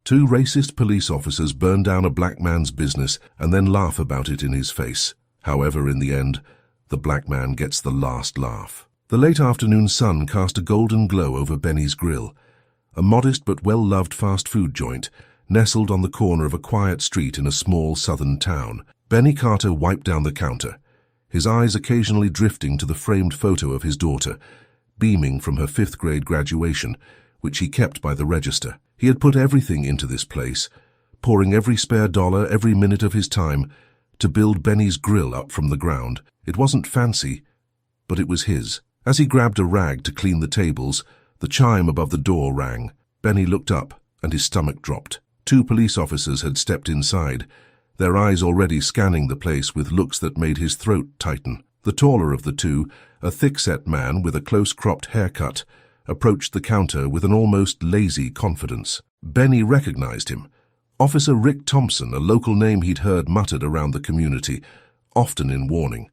Two racist police officers burn down a black man's business and then laugh about it in his face. However, in the end, the black man gets the last laugh. The late afternoon sun cast a golden glow over Benny's Grill, a modest but well-loved fast food joint nestled on the corner of a quiet street in a small southern town. Benny Carter wiped down the counter, his eyes occasionally drifting to the framed photo of his daughter, beaming from her 5th grade graduation, which he kept by the register. He had put everything into this place, pouring every spare dollar, every minute of his time, to build Benny's Grill up from the ground. It wasn't fancy, but it was his. As he grabbed a rag to clean the tables, the chime above the door rang. Benny looked up, and his stomach dropped. 2 police officers had stepped inside, their eyes already scanning the place with looks that made his throat tighten. The taller of the two, a thick-set man with a close-cropped haircut, approached the counter with an almost lazy confidence. Benny recognized him. Officer Rick Thompson, a local name he'd heard muttered around the community, often in warning.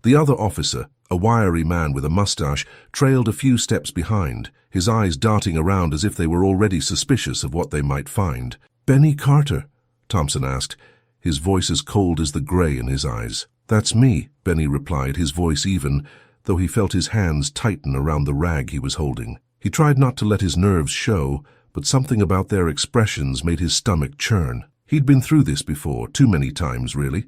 The other officer, a wiry man with a mustache, trailed a few steps behind, his eyes darting around as if they were already suspicious of what they might find. "Benny Carter?" Thompson asked, his voice as cold as the gray in his eyes. "That's me," Benny replied, his voice even, though he felt his hands tighten around the rag he was holding. He tried not to let his nerves show, but something about their expressions made his stomach churn. He'd been through this before, too many times, really.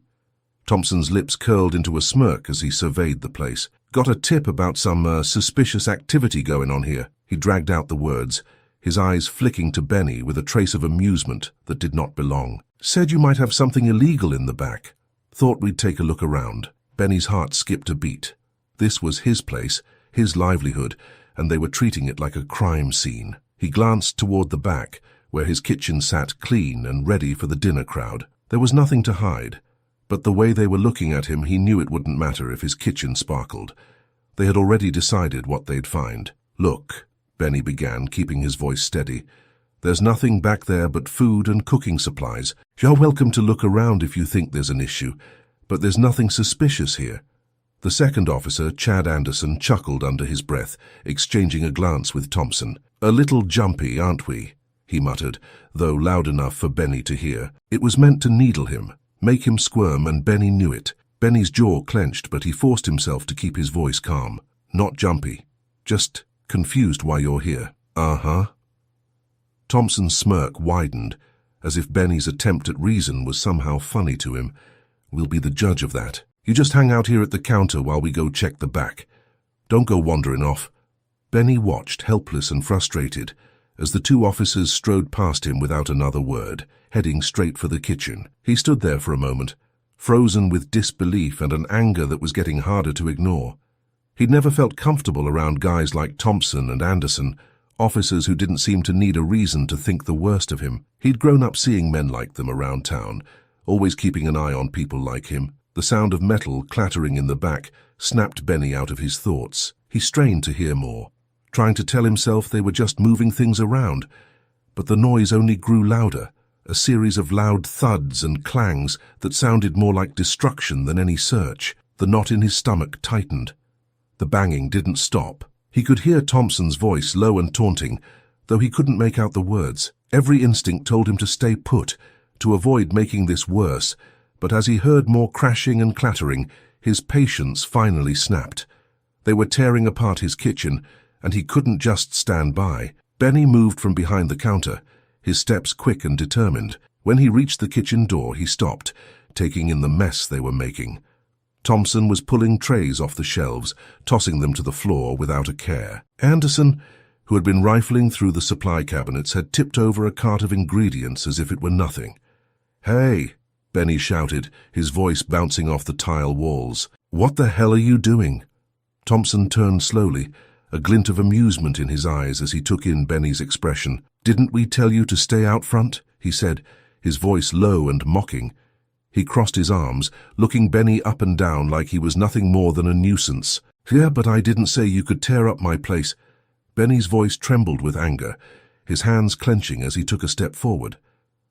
Thompson's lips curled into a smirk as he surveyed the place. "Got a tip about some suspicious activity going on here." He dragged out the words, his eyes flicking to Benny with a trace of amusement that did not belong. "Said you might have something illegal in the back. Thought we'd take a look around." Benny's heart skipped a beat. This was his place, his livelihood, and they were treating it like a crime scene. He glanced toward the back, where his kitchen sat clean and ready for the dinner crowd. There was nothing to hide, but the way they were looking at him, he knew it wouldn't matter if his kitchen sparkled. They had already decided what they'd find. "Look," Benny began, keeping his voice steady. "There's nothing back there but food and cooking supplies. You're welcome to look around if you think there's an issue, but there's nothing suspicious here." The second officer, Chad Anderson, chuckled under his breath, exchanging a glance with Thompson. "A little jumpy, aren't we?" he muttered, though loud enough for Benny to hear. It was meant to needle him, make him squirm, and Benny knew it. Benny's jaw clenched, but he forced himself to keep his voice calm. "Not jumpy. Just confused why you're here." "Uh-huh." Thompson's smirk widened, as if Benny's attempt at reason was somehow funny to him. "We'll be the judge of that. You just hang out here at the counter while we go check the back. Don't go wandering off." Benny watched, helpless and frustrated, as the 2 officers strode past him without another word, heading straight for the kitchen. He stood there for a moment, frozen with disbelief and an anger that was getting harder to ignore. He'd never felt comfortable around guys like Thompson and Anderson, officers who didn't seem to need a reason to think the worst of him. He'd grown up seeing men like them around town, always keeping an eye on people like him. The sound of metal clattering in the back snapped Benny out of his thoughts. He strained to hear more, trying to tell himself they were just moving things around, but the noise only grew louder, a series of loud thuds and clangs that sounded more like destruction than any search. The knot in his stomach tightened. The banging didn't stop. He could hear Thompson's voice, low and taunting, though he couldn't make out the words. Every instinct told him to stay put, to avoid making this worse, but as he heard more crashing and clattering, his patience finally snapped. They were tearing apart his kitchen, and he couldn't just stand by. Benny moved from behind the counter, his steps quick and determined. When he reached the kitchen door, he stopped, taking in the mess they were making. Thompson was pulling trays off the shelves, tossing them to the floor without a care. Anderson, who had been rifling through the supply cabinets, had tipped over a cart of ingredients as if it were nothing. "Hey!" Benny shouted, his voice bouncing off the tile walls. "What the hell are you doing?" Thompson turned slowly, a glint of amusement in his eyes as he took in Benny's expression. "Didn't we tell you to stay out front?" he said, his voice low and mocking. He crossed his arms, looking Benny up and down like he was nothing more than a nuisance. "Yeah, but I didn't say you could tear up my place." Benny's voice trembled with anger, his hands clenching as he took a step forward.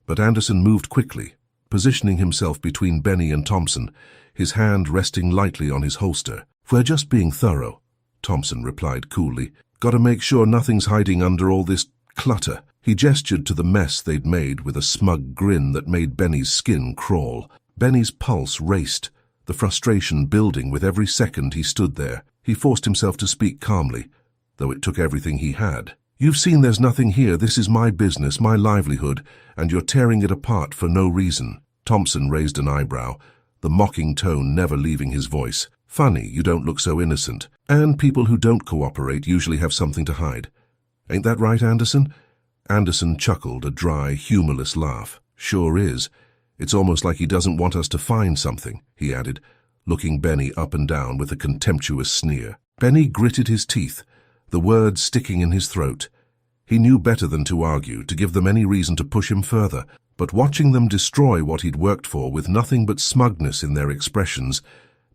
But Anderson moved quickly, positioning himself between Benny and Thompson, his hand resting lightly on his holster. "We're just being thorough," Thompson replied coolly. "Gotta make sure nothing's hiding under all this clutter." He gestured to the mess they'd made with a smug grin that made Benny's skin crawl. Benny's pulse raced, the frustration building with every second he stood there. He forced himself to speak calmly, though it took everything he had. "You've seen there's nothing here. This is my business, my livelihood, and you're tearing it apart for no reason." Thompson raised an eyebrow, the mocking tone never leaving his voice. "Funny, you don't look so innocent. And people who don't cooperate usually have something to hide. Ain't that right, Anderson?" Anderson chuckled, a dry, humorless laugh. "Sure is. It's almost like he doesn't want us to find something," he added, looking Benny up and down with a contemptuous sneer. Benny gritted his teeth, the words sticking in his throat. He knew better than to argue, to give them any reason to push him further, but watching them destroy what he'd worked for with nothing but smugness in their expressions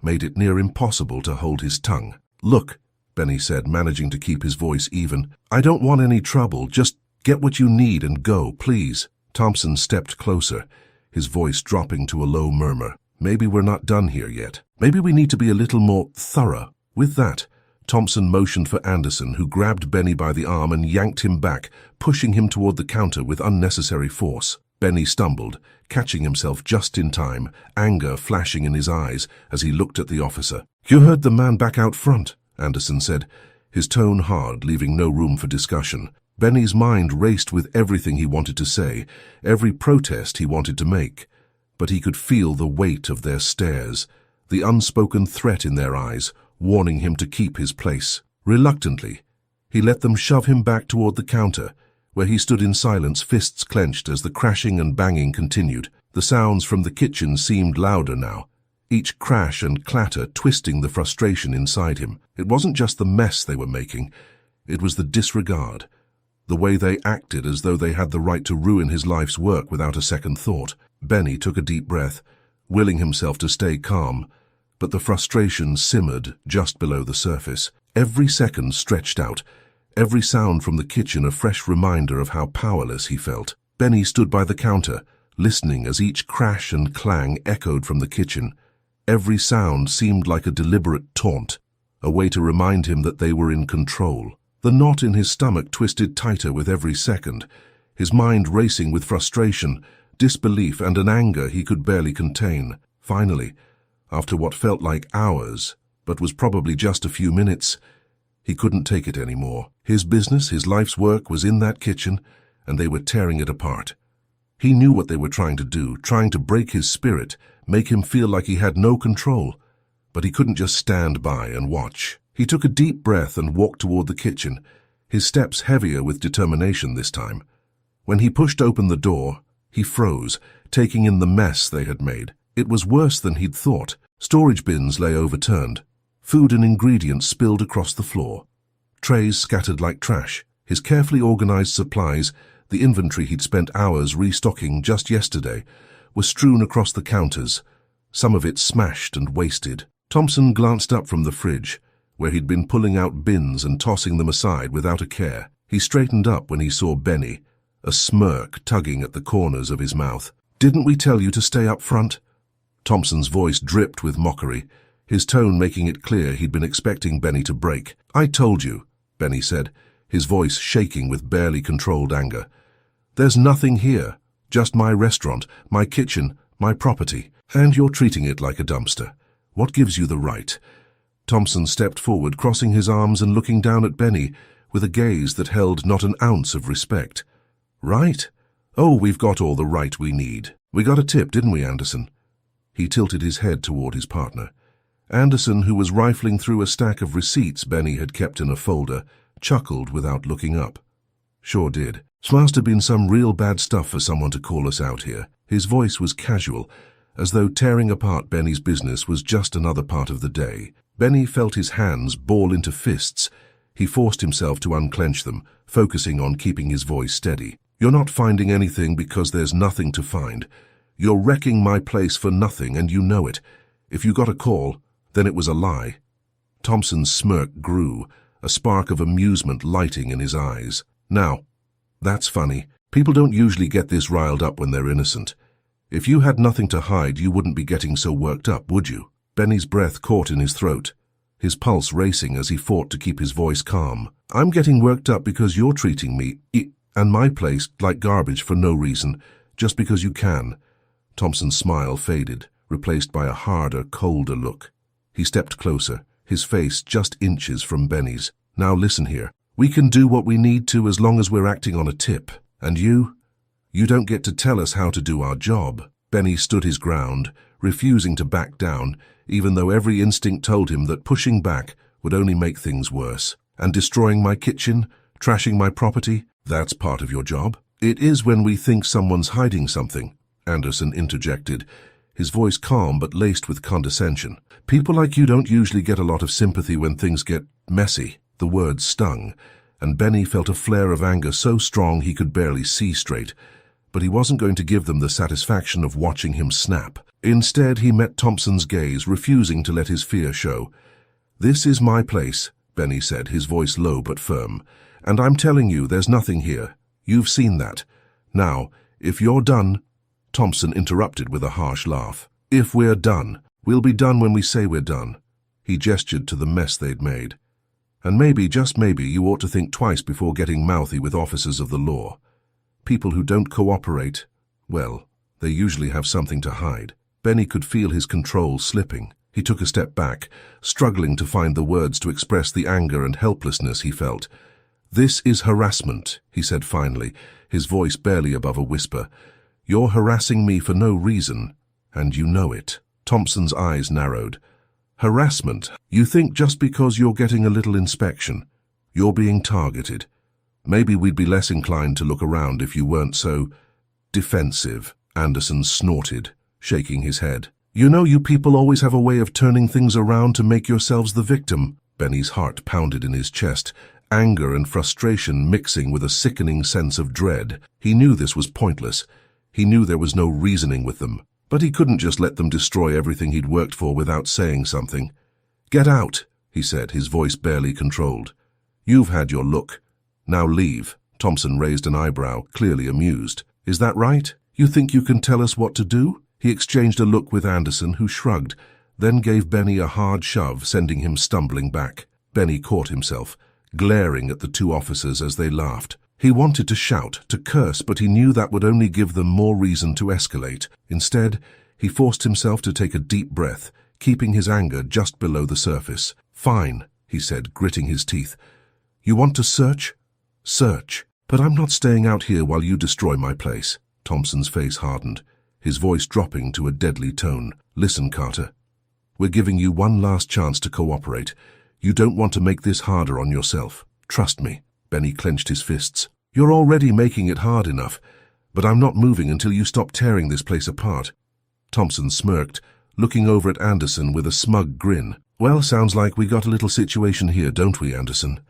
made it near impossible to hold his tongue. "Look," Benny said, managing to keep his voice even, "I don't want any trouble. Just get what you need and go, please." Thompson stepped closer, his voice dropping to a low murmur. "Maybe we're not done here yet. Maybe we need to be a little more thorough." With that, Thompson motioned for Anderson, who grabbed Benny by the arm and yanked him back, pushing him toward the counter with unnecessary force. Benny stumbled, catching himself just in time, anger flashing in his eyes as he looked at the officer. "You heard the man back out front," Anderson said, his tone hard, leaving no room for discussion. Benny's mind raced with everything he wanted to say, every protest he wanted to make. But he could feel the weight of their stares, the unspoken threat in their eyes, warning him to keep his place. Reluctantly, he let them shove him back toward the counter, where he stood in silence, fists clenched as the crashing and banging continued. The sounds from the kitchen seemed louder now, each crash and clatter twisting the frustration inside him. It wasn't just the mess they were making, it was the disregard, the way they acted as though they had the right to ruin his life's work without a second thought. Benny took a deep breath, willing himself to stay calm, but the frustration simmered just below the surface. Every second stretched out, every sound from the kitchen a fresh reminder of how powerless he felt. Benny stood by the counter, listening as each crash and clang echoed from the kitchen. Every sound seemed like a deliberate taunt, a way to remind him that they were in control. The knot in his stomach twisted tighter with every second, his mind racing with frustration, disbelief, and an anger he could barely contain. Finally, after what felt like hours, but was probably just a few minutes, he couldn't take it anymore. His business, his life's work was in that kitchen, and they were tearing it apart. He knew what they were trying to do, trying to break his spirit, make him feel like he had no control. But he couldn't just stand by and watch. He took a deep breath and walked toward the kitchen, his steps heavier with determination this time. When he pushed open the door, he froze, taking in the mess they had made. It was worse than he'd thought. Storage bins lay overturned. Food and ingredients spilled across the floor. Trays scattered like trash. His carefully organized supplies, the inventory he'd spent hours restocking just yesterday, were strewn across the counters, some of it smashed and wasted. Thompson glanced up from the fridge, where he'd been pulling out bins and tossing them aside without a care. He straightened up when he saw Benny, a smirk tugging at the corners of his mouth. "Didn't we tell you to stay up front?" Thompson's voice dripped with mockery, his tone making it clear he'd been expecting Benny to break. "I told you," Benny said, his voice shaking with barely controlled anger. "There's nothing here, just my restaurant, my kitchen, my property, and you're treating it like a dumpster. What gives you the right?" Thompson stepped forward, crossing his arms and looking down at Benny with a gaze that held not an ounce of respect. "Right? Oh, we've got all the right we need. We got a tip, didn't we, Anderson?" He tilted his head toward his partner. Anderson, who was rifling through a stack of receipts Benny had kept in a folder, chuckled without looking up. "Sure did. Must have been some real bad stuff for someone to call us out here." His voice was casual, as though tearing apart Benny's business was just another part of the day. Benny felt his hands ball into fists. He forced himself to unclench them, focusing on keeping his voice steady. "You're not finding anything because there's nothing to find. You're wrecking my place for nothing, and you know it. If you got a call, then it was a lie." Thompson's smirk grew, a spark of amusement lighting in his eyes. "Now, that's funny. People don't usually get this riled up when they're innocent. If you had nothing to hide, you wouldn't be getting so worked up, would you?" Benny's breath caught in his throat, his pulse racing as he fought to keep his voice calm. "I'm getting worked up because you're treating me, And my place like garbage for no reason, just because you can. Thompson's smile faded, replaced by a harder, colder look. He stepped closer, his face just inches from Benny's. Now listen here. We can do what we need to as long as we're acting on a tip. And you don't get to tell us how to do our job. Benny stood his ground, refusing to back down, even though every instinct told him that pushing back would only make things worse. And destroying my kitchen, trashing my property, that's part of your job. It is when we think someone's hiding something, Anderson interjected, his voice calm but laced with condescension. People like you don't usually get a lot of sympathy when things get messy. The words stung, and Benny felt a flare of anger so strong he could barely see straight. But he wasn't going to give them the satisfaction of watching him snap. Instead, he met Thompson's gaze, refusing to let his fear show. "This is my place," Benny said, his voice low but firm. "And I'm telling you, there's nothing here. You've seen that. Now, if you're done—" Thompson interrupted with a harsh laugh. "If we're done, we'll be done when we say we're done." He gestured to the mess they'd made. "And maybe, just maybe, you ought to think twice before getting mouthy with officers of the law. People who don't cooperate, well, they usually have something to hide." Benny could feel his control slipping. He took a step back, struggling to find the words to express the anger and helplessness he felt. "This is harassment," he said finally, his voice barely above a whisper. "You're harassing me for no reason, and you know it." Thompson's eyes narrowed. "Harassment? You think just because you're getting a little inspection, you're being targeted? Maybe we'd be less inclined to look around if you weren't so defensive," Anderson snorted, shaking his head. "You know you people always have a way of turning things around to make yourselves the victim." Benny's heart pounded in his chest, anger and frustration mixing with a sickening sense of dread. He knew this was pointless. He knew there was no reasoning with them. But he couldn't just let them destroy everything he'd worked for without saying something. "Get out," he said, his voice barely controlled. "You've had your look. Now leave." Thompson raised an eyebrow, clearly amused. "Is that right? You think you can tell us what to do?" He exchanged a look with Anderson, who shrugged, then gave Benny a hard shove, sending him stumbling back. Benny caught himself, glaring at the two officers as they laughed. He wanted to shout, to curse, but he knew that would only give them more reason to escalate. Instead, he forced himself to take a deep breath, keeping his anger just below the surface. "Fine," he said, gritting his teeth. "You want to search? Search. But I'm not staying out here while you destroy my place." Thompson's face hardened, his voice dropping to a deadly tone. "Listen, Carter. We're giving you one last chance to cooperate. You don't want to make this harder on yourself. Trust me." Benny clenched his fists. "You're already making it hard enough, but I'm not moving until you stop tearing this place apart." Thompson smirked, looking over at Anderson with a smug grin. "Well, sounds like we got a little situation here, don't we, Anderson?"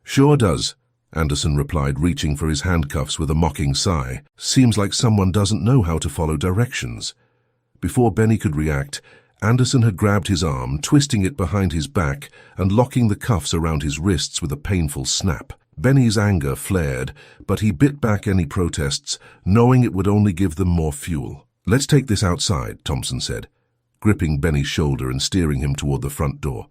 "Sure does," Anderson replied, reaching for his handcuffs with a mocking sigh. "Seems like someone doesn't know how to follow directions." Before Benny could react, Anderson had grabbed his arm, twisting it behind his back and locking the cuffs around his wrists with a painful snap. Benny's anger flared, but he bit back any protests, knowing it would only give them more fuel. "Let's take this outside," Thompson said, gripping Benny's shoulder and steering him toward the front door.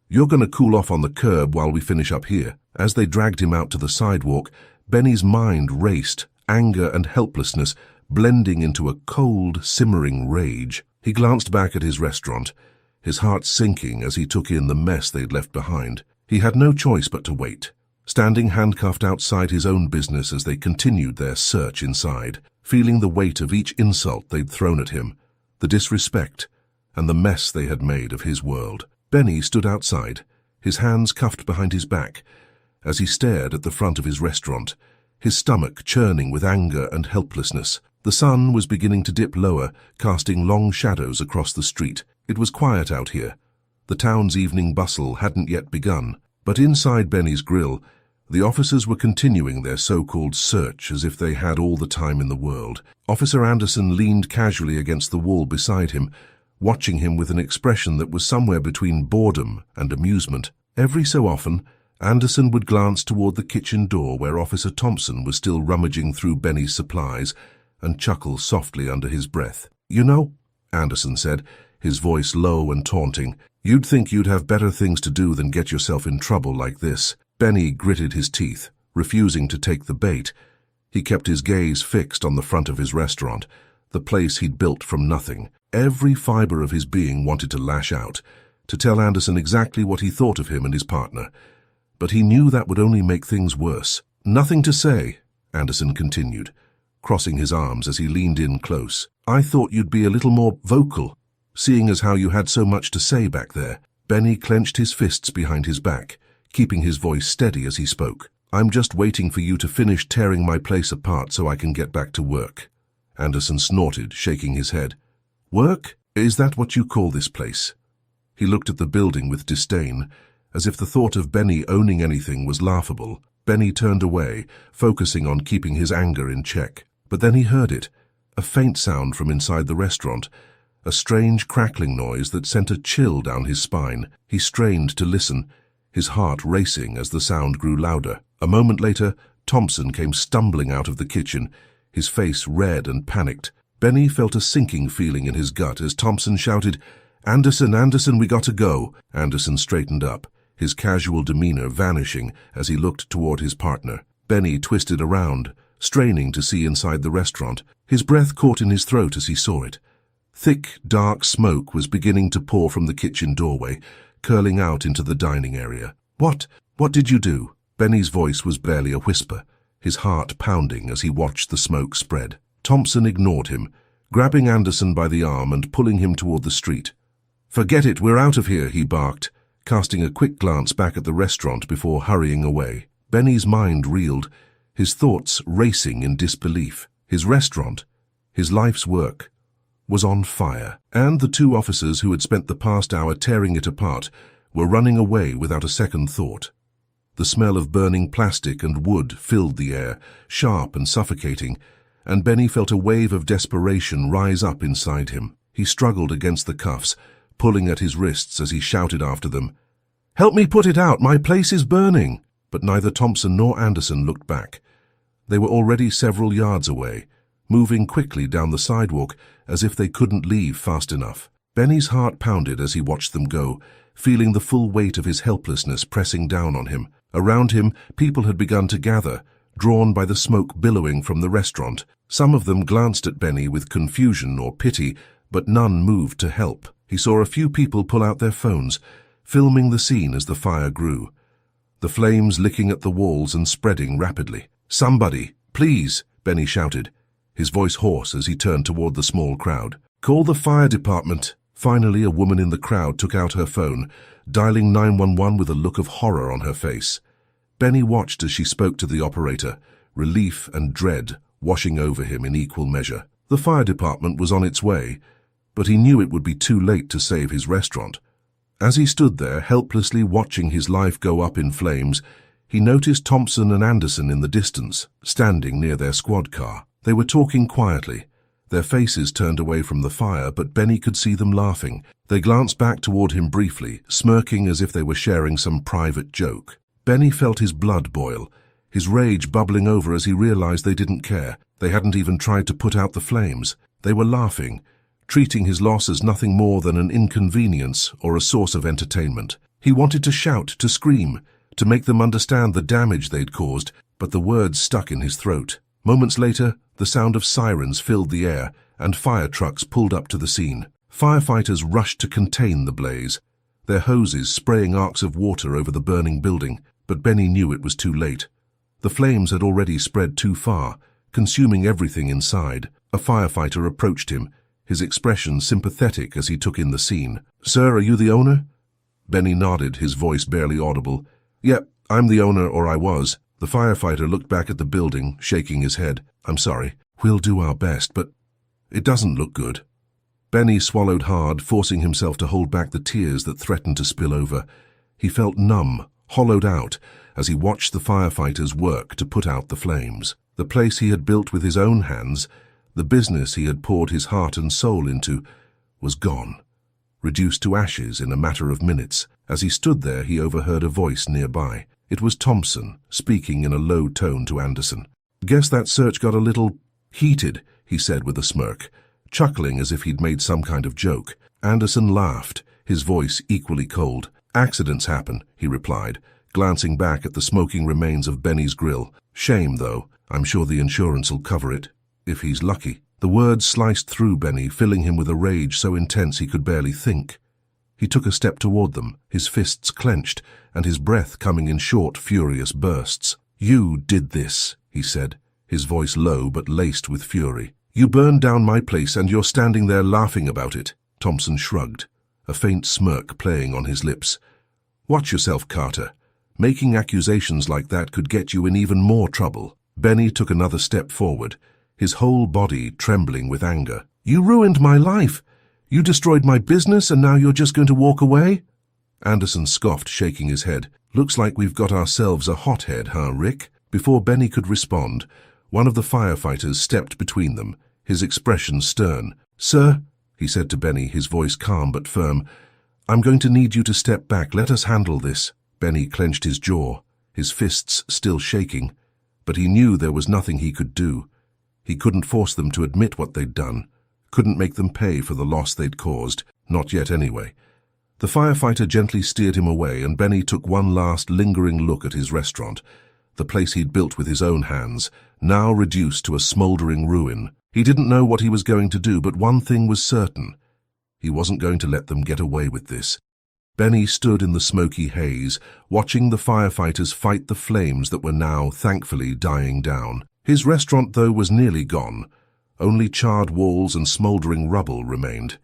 "You're going to cool off on the curb while we finish up here." As they dragged him out to the sidewalk, Benny's mind raced, anger and helplessness blending into a cold, simmering rage. He glanced back at his restaurant, his heart sinking as he took in the mess they'd left behind. He had no choice but to wait, standing handcuffed outside his own business as they continued their search inside, feeling the weight of each insult they'd thrown at him, the disrespect, and the mess they had made of his world. Benny stood outside, his hands cuffed behind his back, as he stared at the front of his restaurant, his stomach churning with anger and helplessness. The sun was beginning to dip lower, casting long shadows across the street. It was quiet out here. The town's evening bustle hadn't yet begun, but inside Benny's grill, the officers were continuing their so-called search as if they had all the time in the world. Officer Anderson leaned casually against the wall beside him, watching him with an expression that was somewhere between boredom and amusement. Every so often, Anderson would glance toward the kitchen door where Officer Thompson was still rummaging through Benny's supplies and chuckle softly under his breath. "You know," Anderson said, his voice low and taunting, "you'd think you'd have better things to do than get yourself in trouble like this." Benny gritted his teeth, refusing to take the bait. He kept his gaze fixed on the front of his restaurant, the place he'd built from nothing. Every fiber of his being wanted to lash out, to tell Anderson exactly what he thought of him and his partner. But he knew that would only make things worse. "Nothing to say," Anderson continued, crossing his arms as he leaned in close. "I thought you'd be a little more vocal, seeing as how you had so much to say back there." Benny clenched his fists behind his back, keeping his voice steady as he spoke. "I'm just waiting for you to finish tearing my place apart so I can get back to work." Anderson snorted, shaking his head. "Work? Is that what you call this place?" He looked at the building with disdain, as if the thought of Benny owning anything was laughable. Benny turned away, focusing on keeping his anger in check. But then he heard it, a faint sound from inside the restaurant, a strange crackling noise that sent a chill down his spine. He strained to listen, his heart racing as the sound grew louder. A moment later, Thompson came stumbling out of the kitchen, his face red and panicked. Benny felt a sinking feeling in his gut as Thompson shouted, "Anderson, Anderson, we gotta go." Anderson straightened up, his casual demeanor vanishing as he looked toward his partner. Benny twisted around, straining to see inside the restaurant. His breath caught in his throat as he saw it. Thick, dark smoke was beginning to pour from the kitchen doorway, curling out into the dining area. What did you do?" Benny's voice was barely a whisper, his heart pounding as he watched the smoke spread. Thompson ignored him, grabbing Anderson by the arm and pulling him toward the street. "Forget it, we're out of here," he barked, casting a quick glance back at the restaurant before hurrying away. Benny's mind reeled, his thoughts racing in disbelief. His restaurant, his life's work, was on fire, and the two officers who had spent the past hour tearing it apart were running away without a second thought. The smell of burning plastic and wood filled the air, sharp and suffocating, and Benny felt a wave of desperation rise up inside him. He struggled against the cuffs, pulling at his wrists as he shouted after them, "Help me put it out, my place is burning!" But neither Thompson nor Anderson looked back. They were already several yards away, moving quickly down the sidewalk as if they couldn't leave fast enough. Benny's heart pounded as he watched them go, feeling the full weight of his helplessness pressing down on him. Around him, people had begun to gather, drawn by the smoke billowing from the restaurant. Some of them glanced at Benny with confusion or pity, but none moved to help. He saw a few people pull out their phones, filming the scene as the fire grew, the flames licking at the walls and spreading rapidly. "Somebody, please," Benny shouted, his voice hoarse as he turned toward the small crowd. "Call the fire department." Finally, a woman in the crowd took out her phone, dialing 911 with a look of horror on her face. Benny watched as she spoke to the operator, relief and dread washing over him in equal measure. The fire department was on its way, but he knew it would be too late to save his restaurant. As he stood there, helplessly watching his life go up in flames, he noticed Thompson and Anderson in the distance, standing near their squad car. They were talking quietly, their faces turned away from the fire, but Benny could see them laughing. They glanced back toward him briefly, smirking as if they were sharing some private joke. Benny felt his blood boil, his rage bubbling over as he realized they didn't care. They hadn't even tried to put out the flames. They were laughing, treating his loss as nothing more than an inconvenience or a source of entertainment. He wanted to shout, to scream, to make them understand the damage they'd caused, but the words stuck in his throat. Moments later, the sound of sirens filled the air, and fire trucks pulled up to the scene. Firefighters rushed to contain the blaze, their hoses spraying arcs of water over the burning building, but Benny knew it was too late. The flames had already spread too far, consuming everything inside. A firefighter approached him, his expression sympathetic as he took in the scene. "Sir, are you the owner?" Benny nodded, his voice barely audible. "Yep, I'm the owner, or I was." The firefighter looked back at the building, shaking his head. "I'm sorry. We'll do our best, but it doesn't look good." Benny swallowed hard, forcing himself to hold back the tears that threatened to spill over. He felt numb, hollowed out, as he watched the firefighters work to put out the flames. The place he had built with his own hands, the business he had poured his heart and soul into, was gone, reduced to ashes in a matter of minutes. As he stood there, he overheard a voice nearby. It was Thompson, speaking in a low tone to Anderson. "Guess that search got a little heated," he said with a smirk, chuckling as if he'd made some kind of joke. Anderson laughed, his voice equally cold. "Accidents happen," he replied, glancing back at the smoking remains of Benny's grill. "Shame, though. I'm sure the insurance'll cover it, if he's lucky. The words sliced through Benny, filling him with a rage so intense he could barely think. He took a step toward them, his fists clenched, and his breath coming in short, furious bursts. "You did this," he said, his voice low but laced with fury. "You burned down my place and you're standing there laughing about it." Thompson shrugged, a faint smirk playing on his lips. "Watch yourself, Carter. Making accusations like that could get you in even more trouble." Benny took another step forward, his whole body trembling with anger. "You ruined my life. You destroyed my business and now you're just going to walk away?" Anderson scoffed, shaking his head. "Looks like we've got ourselves a hothead, huh, Rick?" Before Benny could respond, one of the firefighters stepped between them, his expression stern. "Sir," he said to Benny, his voice calm but firm, "I'm going to need you to step back. Let us handle this." Benny clenched his jaw, his fists still shaking, but he knew there was nothing he could do. He couldn't force them to admit what they'd done, couldn't make them pay for the loss they'd caused, not yet anyway. The firefighter gently steered him away, and Benny took one last lingering look at his restaurant, the place he'd built with his own hands, now reduced to a smoldering ruin. He didn't know what he was going to do, but one thing was certain. He wasn't going to let them get away with this. Benny stood in the smoky haze, watching the firefighters fight the flames that were now, thankfully, dying down. His restaurant, though, was nearly gone. Only charred walls and smoldering rubble remained.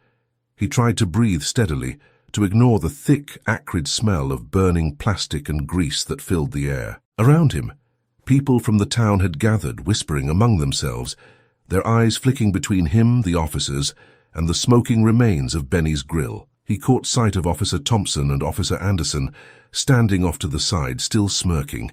He tried to breathe steadily, to ignore the thick, acrid smell of burning plastic and grease that filled the air. Around him, people from the town had gathered, whispering among themselves, their eyes flicking between him, the officers, and the smoking remains of Benny's grill. He caught sight of Officer Thompson and Officer Anderson, standing off to the side, still smirking,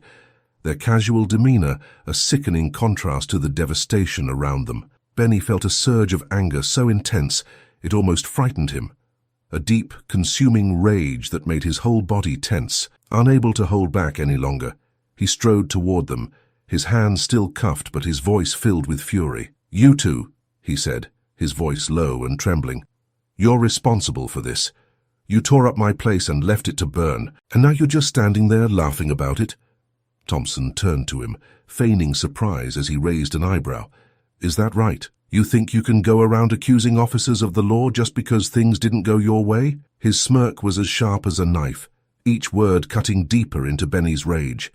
their casual demeanor a sickening contrast to the devastation around them. Benny felt a surge of anger so intense it almost frightened him. A deep, consuming rage that made his whole body tense. Unable to hold back any longer, he strode toward them, his hands still cuffed but his voice filled with fury. "You two," he said, his voice low and trembling. "You're responsible for this. You tore up my place and left it to burn, and now you're just standing there laughing about it." Thompson turned to him, feigning surprise as he raised an eyebrow. "Is that right? You think you can go around accusing officers of the law just because things didn't go your way?" His smirk was as sharp as a knife, each word cutting deeper into Benny's rage.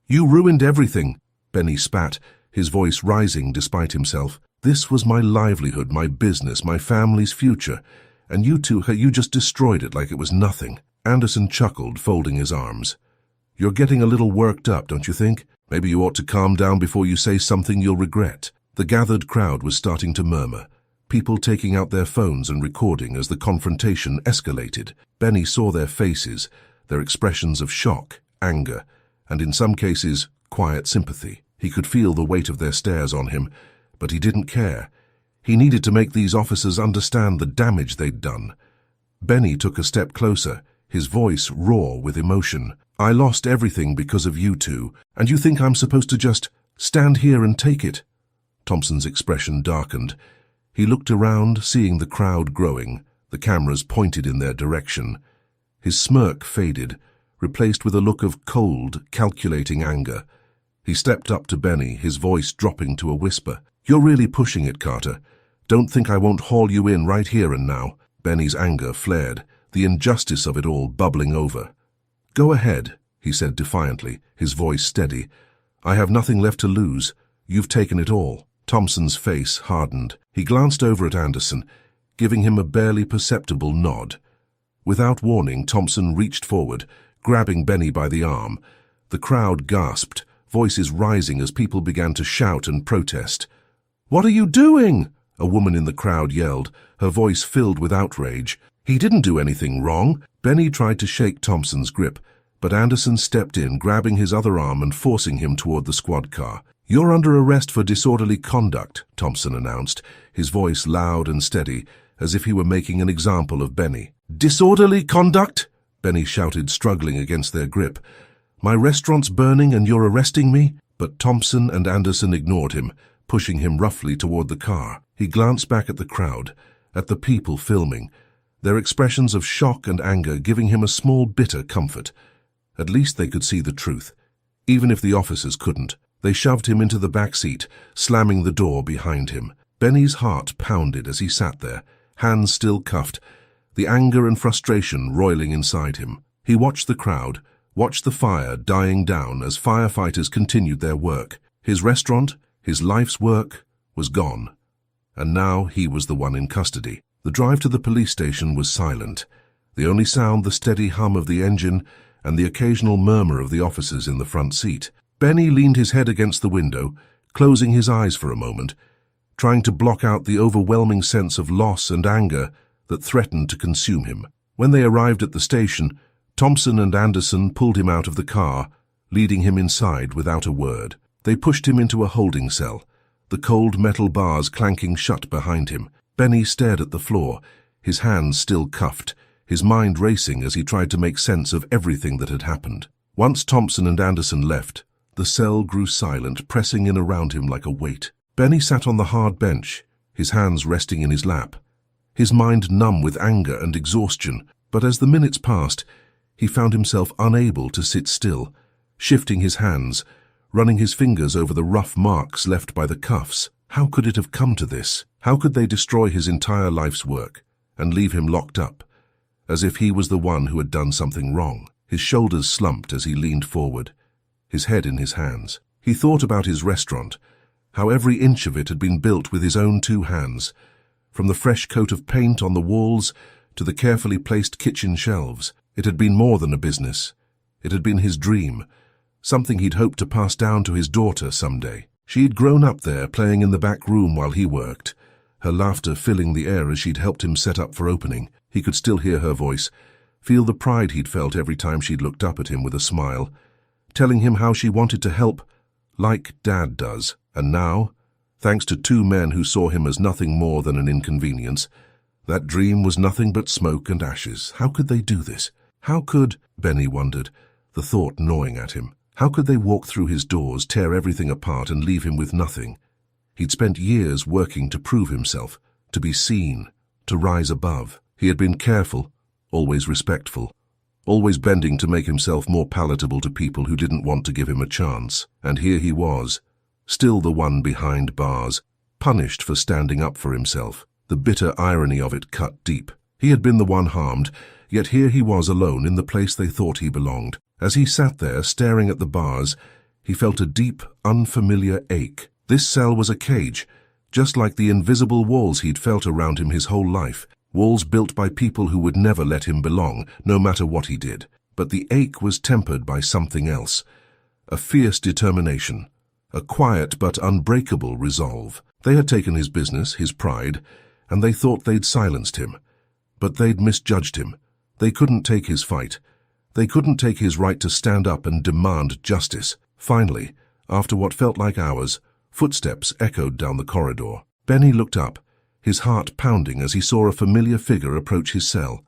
"You ruined everything," Benny spat, his voice rising despite himself. "This was my livelihood, my business, my family's future, and you just destroyed it like it was nothing." Anderson chuckled, folding his arms. "You're getting a little worked up, don't you think? Maybe you ought to calm down before you say something you'll regret." The gathered crowd was starting to murmur, people taking out their phones and recording as the confrontation escalated. Benny saw their faces, their expressions of shock, anger, and in some cases, quiet sympathy. He could feel the weight of their stares on him, but he didn't care. He needed to make these officers understand the damage they'd done. Benny took a step closer, his voice raw with emotion. "I lost everything because of you two, and you think I'm supposed to just stand here and take it?" Thompson's expression darkened. He looked around, seeing the crowd growing, the cameras pointed in their direction. His smirk faded, replaced with a look of cold, calculating anger. He stepped up to Benny, his voice dropping to a whisper. "You're really pushing it, Carter. Don't think I won't haul you in right here and now." Benny's anger flared, the injustice of it all bubbling over. "Go ahead," he said defiantly, his voice steady. "I have nothing left to lose. You've taken it all." Thompson's face hardened. He glanced over at Anderson, giving him a barely perceptible nod. Without warning, Thompson reached forward, grabbing Benny by the arm. The crowd gasped, voices rising as people began to shout and protest. "What are you doing?" a woman in the crowd yelled, her voice filled with outrage. "He didn't do anything wrong." Benny tried to shake Thompson's grip, but Anderson stepped in, grabbing his other arm and forcing him toward the squad car. "You're under arrest for disorderly conduct," Thompson announced, his voice loud and steady, as if he were making an example of Benny. "Disorderly conduct?" Benny shouted, struggling against their grip. "My restaurant's burning and you're arresting me?" But Thompson and Anderson ignored him, pushing him roughly toward the car. He glanced back at the crowd, at the people filming, their expressions of shock and anger giving him a small bitter comfort. At least they could see the truth, even if the officers couldn't. They shoved him into the back seat, slamming the door behind him. Benny's heart pounded as he sat there, hands still cuffed, the anger and frustration roiling inside him. He watched the crowd, watched the fire dying down as firefighters continued their work. His restaurant, his life's work, was gone. And now he was the one in custody. The drive to the police station was silent. The only sound the steady hum of the engine and the occasional murmur of the officers in the front seat. Benny leaned his head against the window, closing his eyes for a moment, trying to block out the overwhelming sense of loss and anger that threatened to consume him. When they arrived at the station, Thompson and Anderson pulled him out of the car, leading him inside without a word. They pushed him into a holding cell, the cold metal bars clanking shut behind him. Benny stared at the floor, his hands still cuffed, his mind racing as he tried to make sense of everything that had happened. Once Thompson and Anderson left, the cell grew silent, pressing in around him like a weight. Benny sat on the hard bench, his hands resting in his lap, his mind numb with anger and exhaustion. But as the minutes passed, he found himself unable to sit still, shifting his hands, running his fingers over the rough marks left by the cuffs. How could it have come to this? How could they destroy his entire life's work and leave him locked up, as if he was the one who had done something wrong? His shoulders slumped as he leaned forward, his head in his hands. He thought about his restaurant, how every inch of it had been built with his own 2 hands, from the fresh coat of paint on the walls to the carefully placed kitchen shelves. It had been more than a business. It had been his dream, something he'd hoped to pass down to his daughter someday. She'd grown up there, playing in the back room while he worked, her laughter filling the air as she'd helped him set up for opening. He could still hear her voice, feel the pride he'd felt every time she'd looked up at him with a smile, telling him how she wanted to help, like Dad does. And now, thanks to 2 men who saw him as nothing more than an inconvenience, that dream was nothing but smoke and ashes. How could they do this? How could, Benny wondered, the thought gnawing at him, how could they walk through his doors, tear everything apart and leave him with nothing? He'd spent years working to prove himself, to be seen, to rise above. He had been careful, always respectful, always bending to make himself more palatable to people who didn't want to give him a chance. And here he was, still the one behind bars, punished for standing up for himself. The bitter irony of it cut deep. He had been the one harmed, yet here he was alone in the place they thought he belonged. As he sat there staring at the bars, he felt a deep, unfamiliar ache. This cell was a cage, just like the invisible walls he'd felt around him his whole life, walls built by people who would never let him belong, no matter what he did. But the ache was tempered by something else, a fierce determination, a quiet but unbreakable resolve. They had taken his business, his pride, and they thought they'd silenced him. But they'd misjudged him. They couldn't take his fight. They couldn't take his right to stand up and demand justice. Finally, after what felt like hours, footsteps echoed down the corridor. Benny looked up, his heart pounding as he saw a familiar figure approach his cell.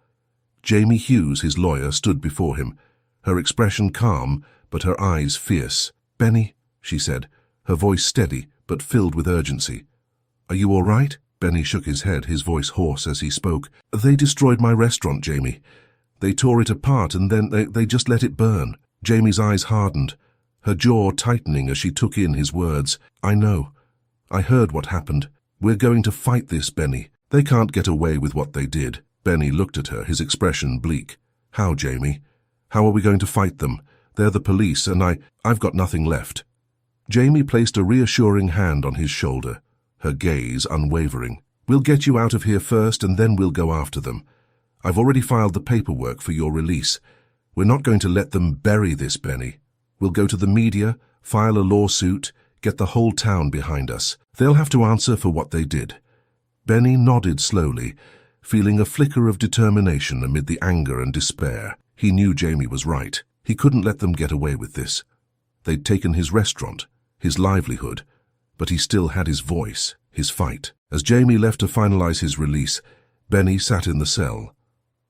Jamie Hughes, his lawyer, stood before him, her expression calm, but her eyes fierce. "Benny," she said, her voice steady but filled with urgency. "Are you all right?" Benny shook his head, his voice hoarse as he spoke. "They destroyed my restaurant, Jamie. They tore it apart and then they just let it burn." Jamie's eyes hardened, her jaw tightening as she took in his words. "I know. I heard what happened. We're going to fight this, Benny. They can't get away with what they did." Benny looked at her, his expression bleak. "How, Jamie? How are we going to fight them? They're the police and I've got nothing left." Jamie placed a reassuring hand on his shoulder, her gaze unwavering. "We'll get you out of here first and then we'll go after them. I've already filed the paperwork for your release. We're not going to let them bury this, Benny. We'll go to the media, file a lawsuit, get the whole town behind us. They'll have to answer for what they did." Benny nodded slowly, feeling a flicker of determination amid the anger and despair. He knew Jamie was right. He couldn't let them get away with this. They'd taken his restaurant, his livelihood, but he still had his voice, his fight. As Jamie left to finalize his release, Benny sat in the cell,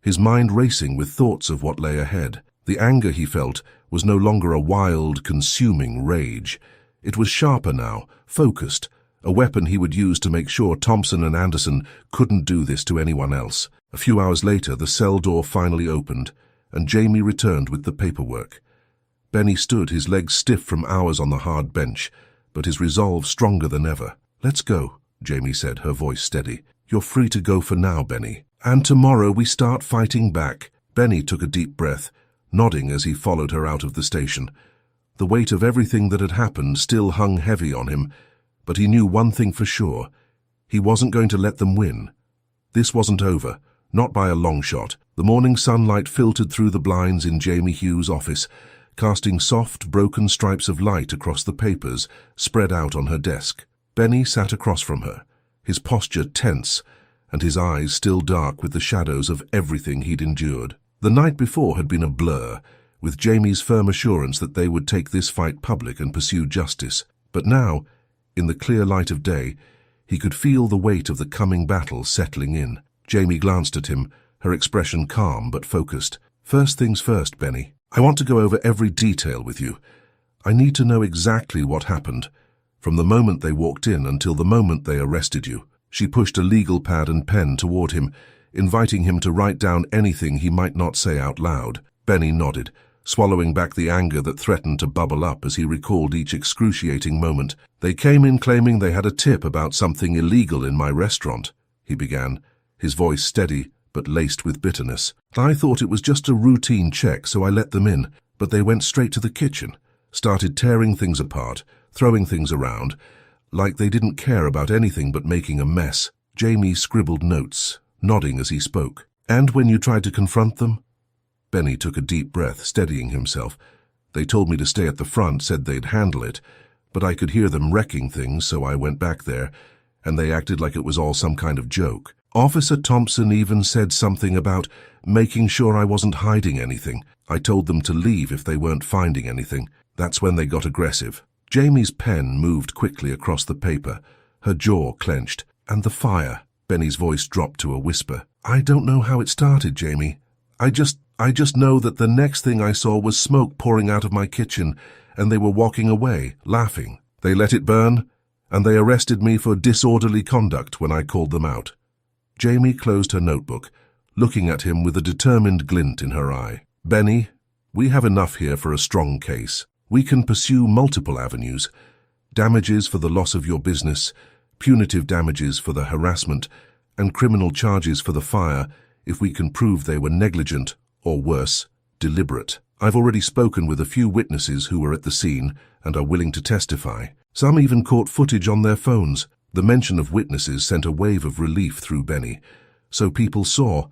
his mind racing with thoughts of what lay ahead. The anger he felt was no longer a wild, consuming rage. It was sharper now, focused, a weapon he would use to make sure Thompson and Anderson couldn't do this to anyone else. A few hours later, the cell door finally opened, and Jamie returned with the paperwork. Benny stood, his legs stiff from hours on the hard bench, but his resolve stronger than ever. "Let's go," Jamie said, her voice steady. "You're free to go for now, Benny. And tomorrow we start fighting back." Benny took a deep breath, nodding as he followed her out of the station. The weight of everything that had happened still hung heavy on him, but he knew one thing for sure. He wasn't going to let them win. This wasn't over, not by a long shot. The morning sunlight filtered through the blinds in Jamie Hughes' office, casting soft, broken stripes of light across the papers spread out on her desk. Benny sat across from her, his posture tense, and his eyes still dark with the shadows of everything he'd endured. The night before had been a blur, with Jamie's firm assurance that they would take this fight public and pursue justice. But now, in the clear light of day, he could feel the weight of the coming battle settling in. Jamie glanced at him, her expression calm but focused. "First things first, Benny. I want to go over every detail with you. I need to know exactly what happened, from the moment they walked in until the moment they arrested you." She pushed a legal pad and pen toward him, inviting him to write down anything he might not say out loud. Benny nodded, swallowing back the anger that threatened to bubble up as he recalled each excruciating moment. "They came in claiming they had a tip about something illegal in my restaurant," he began, his voice steady but laced with bitterness. "I thought it was just a routine check, so I let them in, but they went straight to the kitchen, started tearing things apart, throwing things around, like they didn't care about anything but making a mess." Jamie scribbled notes, nodding as he spoke. "And when you tried to confront them?" Benny took a deep breath, steadying himself. "They told me to stay at the front, said they'd handle it, but I could hear them wrecking things, so I went back there, and they acted like it was all some kind of joke. Officer Thompson even said something about making sure I wasn't hiding anything. I told them to leave if they weren't finding anything. That's when they got aggressive." Jamie's pen moved quickly across the paper, her jaw clenched. "And the fire?" Benny's voice dropped to a whisper. "I don't know how it started, Jamie. I just know that the next thing I saw was smoke pouring out of my kitchen, and they were walking away, laughing. They let it burn, and they arrested me for disorderly conduct when I called them out." Jamie closed her notebook, looking at him with a determined glint in her eye. "Benny, we have enough here for a strong case. We can pursue multiple avenues. Damages for the loss of your business, punitive damages for the harassment, and criminal charges for the fire if we can prove they were negligent, or worse, deliberate. I've already spoken with a few witnesses who were at the scene and are willing to testify. Some even caught footage on their phones." The mention of witnesses sent a wave of relief through Benny. "So people saw.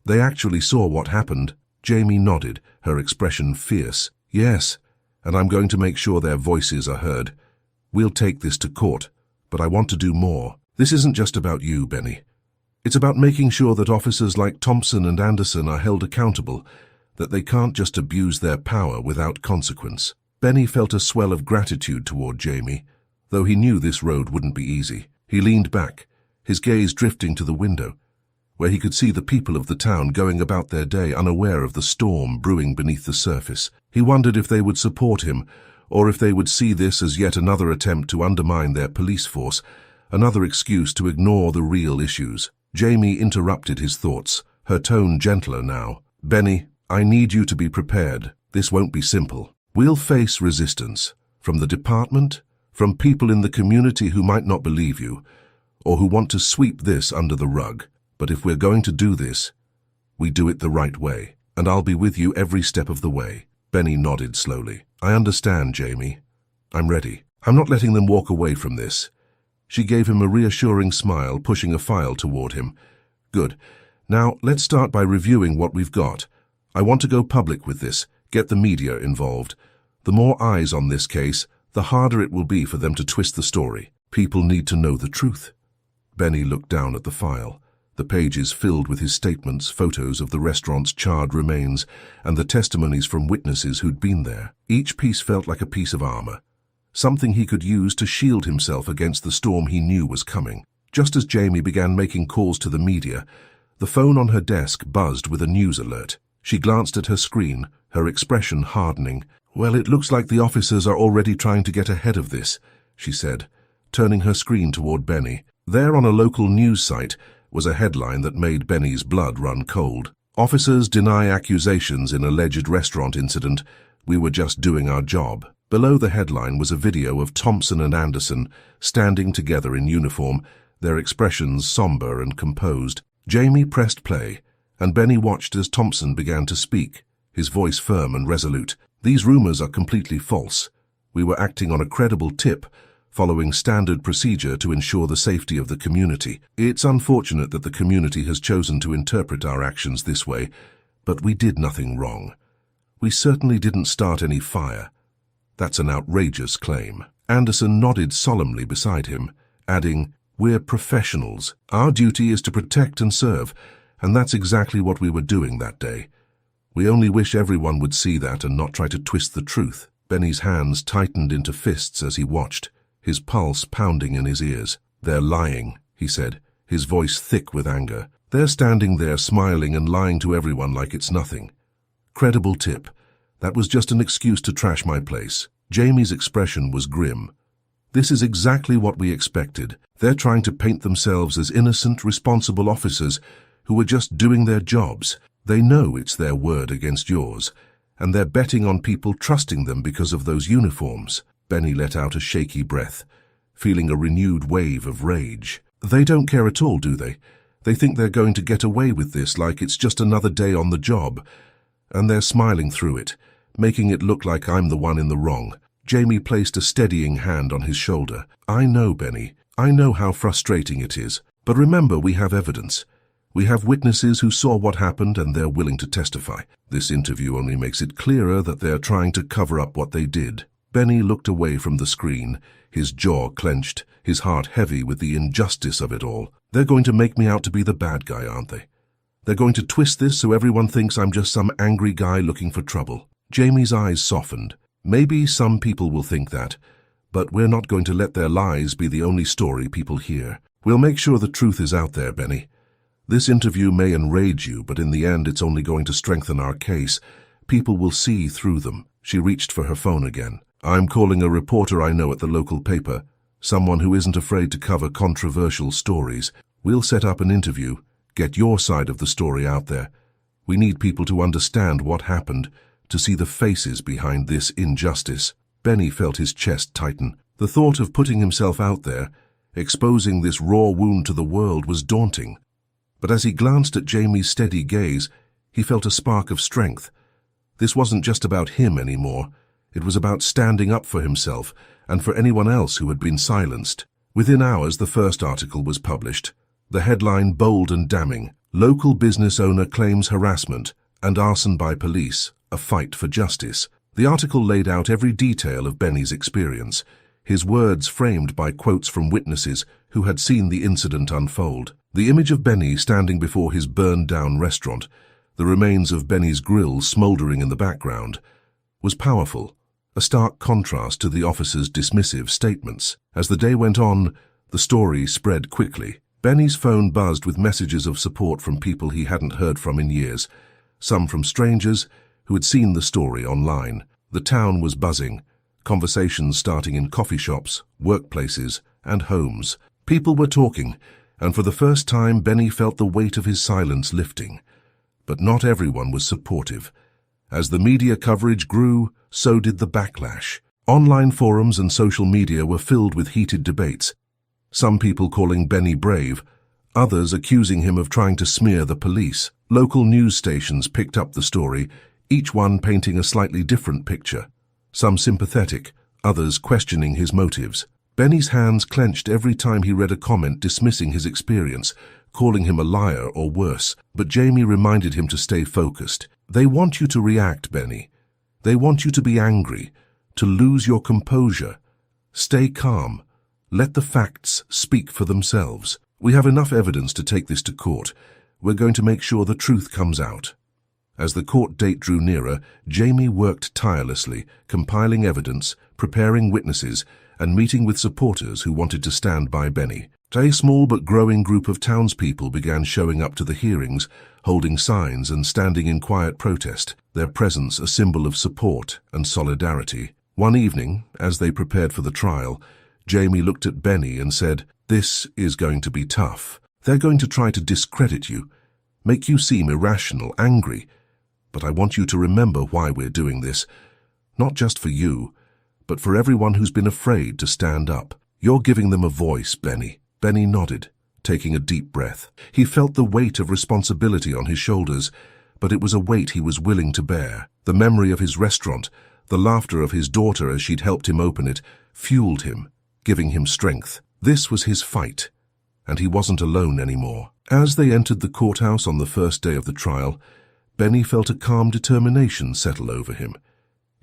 They actually saw what happened." Jamie nodded, her expression fierce. "Yes, and I'm going to make sure their voices are heard. We'll take this to court, but I want to do more. This isn't just about you, Benny. It's about making sure that officers like Thompson and Anderson are held accountable, that they can't just abuse their power without consequence." Benny felt a swell of gratitude toward Jamie, though he knew this road wouldn't be easy. He leaned back, his gaze drifting to the window, where he could see the people of the town going about their day unaware of the storm brewing beneath the surface. He wondered if they would support him, or if they would see this as yet another attempt to undermine their police force, another excuse to ignore the real issues. Jamie interrupted his thoughts, her tone gentler now. "Benny, I need you to be prepared. This won't be simple. We'll face resistance, from the department, from people in the community who might not believe you, or who want to sweep this under the rug. But if we're going to do this, we do it the right way, and I'll be with you every step of the way." Benny nodded slowly. "I understand, Jamie. I'm ready. I'm not letting them walk away from this." She gave him a reassuring smile, pushing a file toward him. "Good. Now, let's start by reviewing what we've got. I want to go public with this, get the media involved. The more eyes on this case, the harder it will be for them to twist the story. People need to know the truth." Benny looked down at the file, the pages filled with his statements, photos of the restaurant's charred remains, and the testimonies from witnesses who'd been there. Each piece felt like a piece of armor, something he could use to shield himself against the storm he knew was coming. Just as Jamie began making calls to the media, the phone on her desk buzzed with a news alert. She glanced at her screen, her expression hardening. "Well, it looks like the officers are already trying to get ahead of this," she said, turning her screen toward Benny. There on a local news site was a headline that made Benny's blood run cold. "Officers deny accusations in alleged restaurant incident, We were just doing our job. Below the headline was a video of Thompson and Anderson standing together in uniform, their expressions somber and composed. Jamie pressed play, and Benny watched as Thompson began to speak, his voice firm and resolute. These rumors are completely false. We were acting on a credible tip, following standard procedure to ensure the safety of the community. It's unfortunate that the community has chosen to interpret our actions this way, but we did nothing wrong. We certainly didn't start any fire. That's an outrageous claim. Anderson nodded solemnly beside him, adding, "We're professionals. Our duty is to protect and serve, and that's exactly what we were doing that day. We only wish everyone would see that and not try to twist the truth." Benny's hands tightened into fists as he watched, his pulse pounding in his ears. "They're lying," he said, his voice thick with anger. "They're standing there smiling and lying to everyone like it's nothing. Credible tip. That was just an excuse to trash my place." Jamie's expression was grim. "This is exactly what we expected. They're trying to paint themselves as innocent, responsible officers who are just doing their jobs. They know it's their word against yours, and they're betting on people trusting them because of those uniforms." Benny let out a shaky breath, feeling a renewed wave of rage. "They don't care at all, do they? They think they're going to get away with this like it's just another day on the job. And they're smiling through it, making it look like I'm the one in the wrong." Jamie placed a steadying hand on his shoulder. "I know, Benny. I know how frustrating it is. But remember, we have evidence. We have witnesses who saw what happened and they're willing to testify. This interview only makes it clearer that they're trying to cover up what they did." Benny looked away from the screen, his jaw clenched, his heart heavy with the injustice of it all. "They're going to make me out to be the bad guy, aren't they? They're going to twist this so everyone thinks I'm just some angry guy looking for trouble." Jamie's eyes softened. "Maybe some people will think that, but we're not going to let their lies be the only story people hear. We'll make sure the truth is out there, Benny. This interview may enrage you, but in the end it's only going to strengthen our case. People will see through them." She reached for her phone again. "I'm calling a reporter I know at the local paper, someone who isn't afraid to cover controversial stories. We'll set up an interview, get your side of the story out there. We need people to understand what happened, to see the faces behind this injustice." Benny felt his chest tighten. The thought of putting himself out there, exposing this raw wound to the world, was daunting. But as he glanced at Jamie's steady gaze, he felt a spark of strength. This wasn't just about him anymore. It was about standing up for himself and for anyone else who had been silenced. Within hours, the first article was published. The headline bold and damning: "Local business owner claims harassment and arson by police, a fight for justice." The article laid out every detail of Benny's experience, his words framed by quotes from witnesses who had seen the incident unfold. The image of Benny standing before his burned-down restaurant, the remains of Benny's grill smoldering in the background, was powerful, a stark contrast to the officer's dismissive statements. As the day went on, the story spread quickly. Benny's phone buzzed with messages of support from people he hadn't heard from in years, some from strangers who had seen the story online. The town was buzzing, conversations starting in coffee shops, workplaces, and homes. People were talking, and for the first time Benny felt the weight of his silence lifting. But not everyone was supportive. As the media coverage grew, so did the backlash. Online forums and social media were filled with heated debates, some people calling Benny brave, others accusing him of trying to smear the police. Local news stations picked up the story, each one painting a slightly different picture, some sympathetic, others questioning his motives. Benny's hands clenched every time he read a comment dismissing his experience, calling him a liar or worse, but Jamie reminded him to stay focused. "They want you to react, Benny. They want you to be angry, to lose your composure. Stay calm. Let the facts speak for themselves. We have enough evidence to take this to court. We're going to make sure the truth comes out." As the court date drew nearer, Jamie worked tirelessly, compiling evidence, preparing witnesses, and meeting with supporters who wanted to stand by Benny. A small but growing group of townspeople began showing up to the hearings, holding signs and standing in quiet protest, their presence a symbol of support and solidarity. One evening, as they prepared for the trial, Jamie looked at Benny and said, "This is going to be tough. They're going to try to discredit you, make you seem irrational, angry. But I want you to remember why we're doing this. Not just for you, but for everyone who's been afraid to stand up. You're giving them a voice, Benny. Benny nodded, taking a deep breath. He felt the weight of responsibility on his shoulders, but it was a weight he was willing to bear. The memory of his restaurant, the laughter of his daughter as she'd helped him open it, fueled him, giving him strength. This was his fight, and he wasn't alone anymore. As they entered the courthouse on the first day of the trial, Benny felt a calm determination settle over him.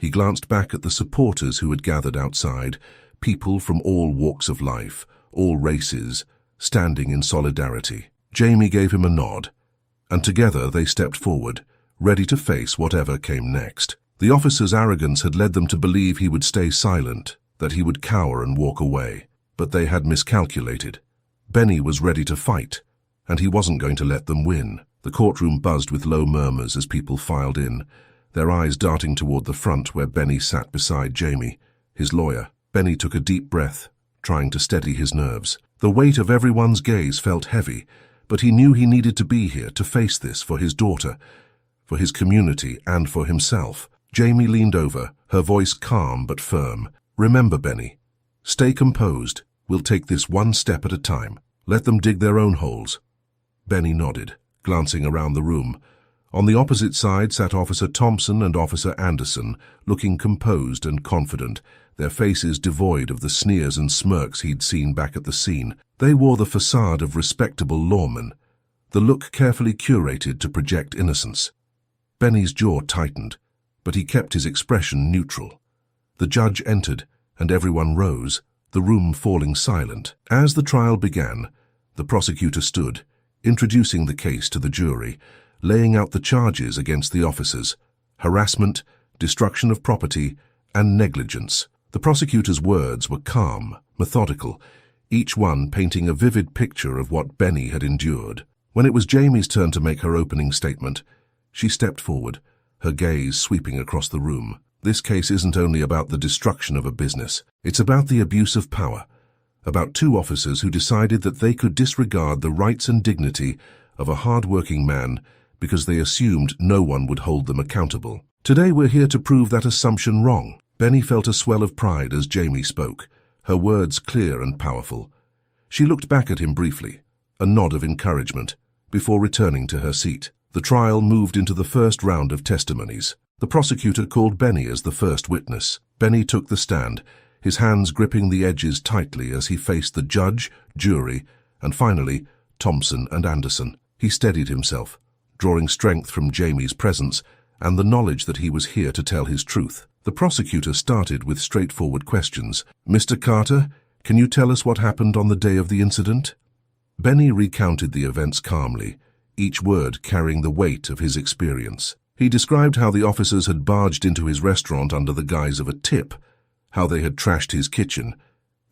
He glanced back at the supporters who had gathered outside, people from all walks of life, all races, standing in solidarity. Jamie gave him a nod, and together they stepped forward, ready to face whatever came next. The officer's arrogance had led them to believe he would stay silent, that he would cower and walk away, but they had miscalculated. Benny was ready to fight, and he wasn't going to let them win. The courtroom buzzed with low murmurs as people filed in, their eyes darting toward the front where Benny sat beside Jamie, his lawyer. Benny took a deep breath, trying to steady his nerves. The weight of everyone's gaze felt heavy, but he knew he needed to be here to face this for his daughter, for his community, and for himself. Jamie leaned over, her voice calm but firm. Remember, Benny, stay composed. We'll take this one step at a time. Let them dig their own holes. Benny nodded, glancing around the room. On the opposite side sat Officer Thompson and Officer Anderson, looking composed and confident, their faces devoid of the sneers and smirks he'd seen back at the scene. They wore the facade of respectable lawmen, the look carefully curated to project innocence. Benny's jaw tightened, but he kept his expression neutral. The judge entered, and everyone rose, the room falling silent. As the trial began, the prosecutor stood, introducing the case to the jury, laying out the charges against the officers: harassment, destruction of property, and negligence. The prosecutor's words were calm, methodical, each one painting a vivid picture of what Benny had endured. When it was Jamie's turn to make her opening statement, she stepped forward, her gaze sweeping across the room. This case isn't only about the destruction of a business. It's about the abuse of power, about two officers who decided that they could disregard the rights and dignity of a hard-working man because they assumed no one would hold them accountable. Today we're here to prove that assumption wrong. Benny felt a swell of pride as Jamie spoke, her words clear and powerful. She looked back at him briefly, a nod of encouragement, before returning to her seat. The trial moved into the first round of testimonies. The prosecutor called Benny as the first witness. Benny took the stand, his hands gripping the edges tightly as he faced the judge, jury, and finally, Thompson and Anderson. He steadied himself, drawing strength from Jamie's presence and the knowledge that he was here to tell his truth. The prosecutor started with straightforward questions. Mr. Carter, can you tell us what happened on the day of the incident? Benny recounted the events calmly, each word carrying the weight of his experience. He described how the officers had barged into his restaurant under the guise of a tip, how they had trashed his kitchen,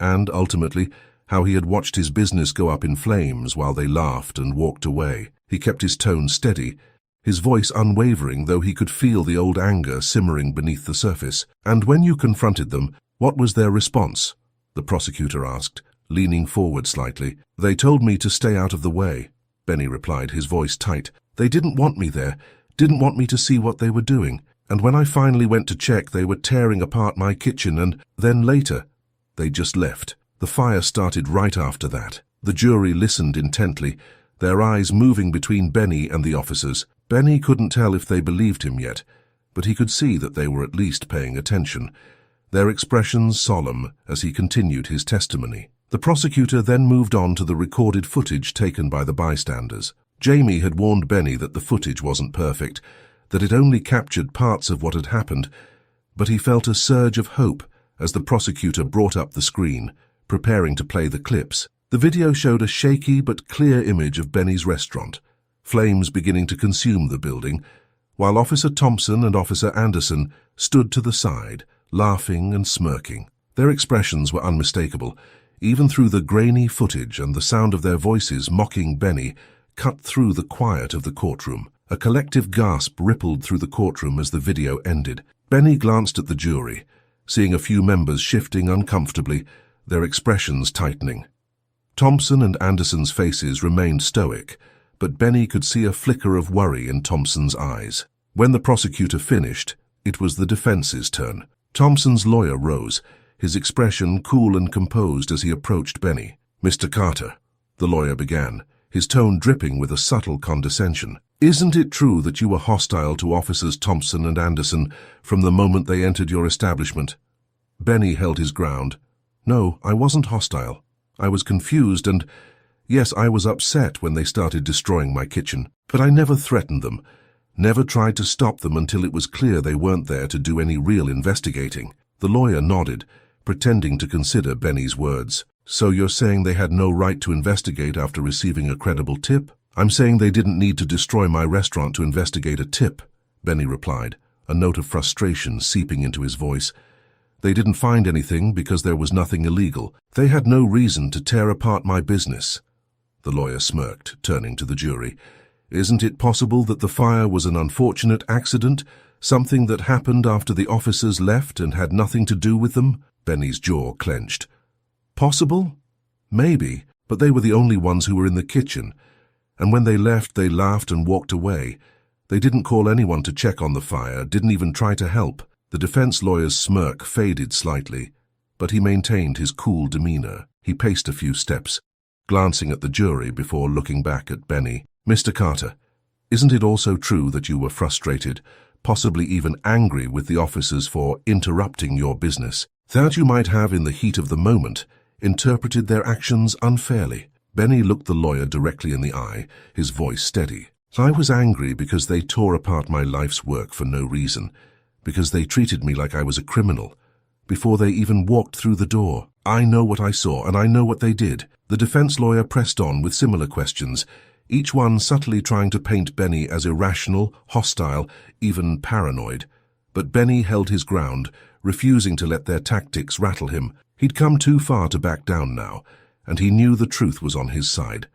and, ultimately, how he had watched his business go up in flames while they laughed and walked away. He kept his tone steady, his voice unwavering, though he could feel the old anger simmering beneath the surface. And when you confronted them, what was their response? The prosecutor asked, leaning forward slightly. They told me to stay out of the way, Benny replied, his voice tight. They didn't want me there, didn't want me to see what they were doing. And when I finally went to check, they were tearing apart my kitchen, and then later, they just left. The fire started right after that. The jury listened intently, their eyes moving between Benny and the officers. Benny couldn't tell if they believed him yet, but he could see that they were at least paying attention, their expressions solemn as he continued his testimony. The prosecutor then moved on to the recorded footage taken by the bystanders. Jamie had warned Benny that the footage wasn't perfect, that it only captured parts of what had happened, but he felt a surge of hope as the prosecutor brought up the screen, preparing to play the clips. The video showed a shaky but clear image of Benny's restaurant, flames beginning to consume the building, while Officer Thompson and Officer Anderson stood to the side, laughing and smirking. Their expressions were unmistakable, even through the grainy footage, and the sound of their voices mocking Benny cut through the quiet of the courtroom. A collective gasp rippled through the courtroom as the video ended. Benny glanced at the jury, seeing a few members shifting uncomfortably, their expressions tightening. Thompson and Anderson's faces remained stoic, but Benny could see a flicker of worry in Thompson's eyes. When the prosecutor finished, it was the defense's turn. Thompson's lawyer rose, his expression cool and composed as he approached Benny. "Mr. Carter," the lawyer began, his tone dripping with a subtle condescension. "Isn't it true that you were hostile to Officers Thompson and Anderson from the moment they entered your establishment?" Benny held his ground. "No, I wasn't hostile. I was confused and, yes, I was upset when they started destroying my kitchen. But I never threatened them, never tried to stop them until it was clear they weren't there to do any real investigating." The lawyer nodded, pretending to consider Benny's words. "So you're saying they had no right to investigate after receiving a credible tip?" "I'm saying they didn't need to destroy my restaurant to investigate a tip," Benny replied, a note of frustration seeping into his voice. "They didn't find anything because there was nothing illegal. They had no reason to tear apart my business." The lawyer smirked, turning to the jury. "Isn't it possible that the fire was an unfortunate accident, something that happened after the officers left and had nothing to do with them?" Benny's jaw clenched. "Possible? Maybe, but they were the only ones who were in the kitchen. And when they left, they laughed and walked away. They didn't call anyone to check on the fire, didn't even try to help." The defense lawyer's smirk faded slightly, but he maintained his cool demeanor. He paced a few steps, glancing at the jury before looking back at Benny. "Mr. Carter, isn't it also true that you were frustrated, possibly even angry with the officers for interrupting your business? That you might have, in the heat of the moment, interpreted their actions unfairly?" Benny looked the lawyer directly in the eye, his voice steady. "I was angry because they tore apart my life's work for no reason, because they treated me like I was a criminal, before they even walked through the door. I know what I saw, and I know what they did." The defense lawyer pressed on with similar questions, each one subtly trying to paint Benny as irrational, hostile, even paranoid. But Benny held his ground, refusing to let their tactics rattle him. He'd come too far to back down now, and he knew the truth was on his side.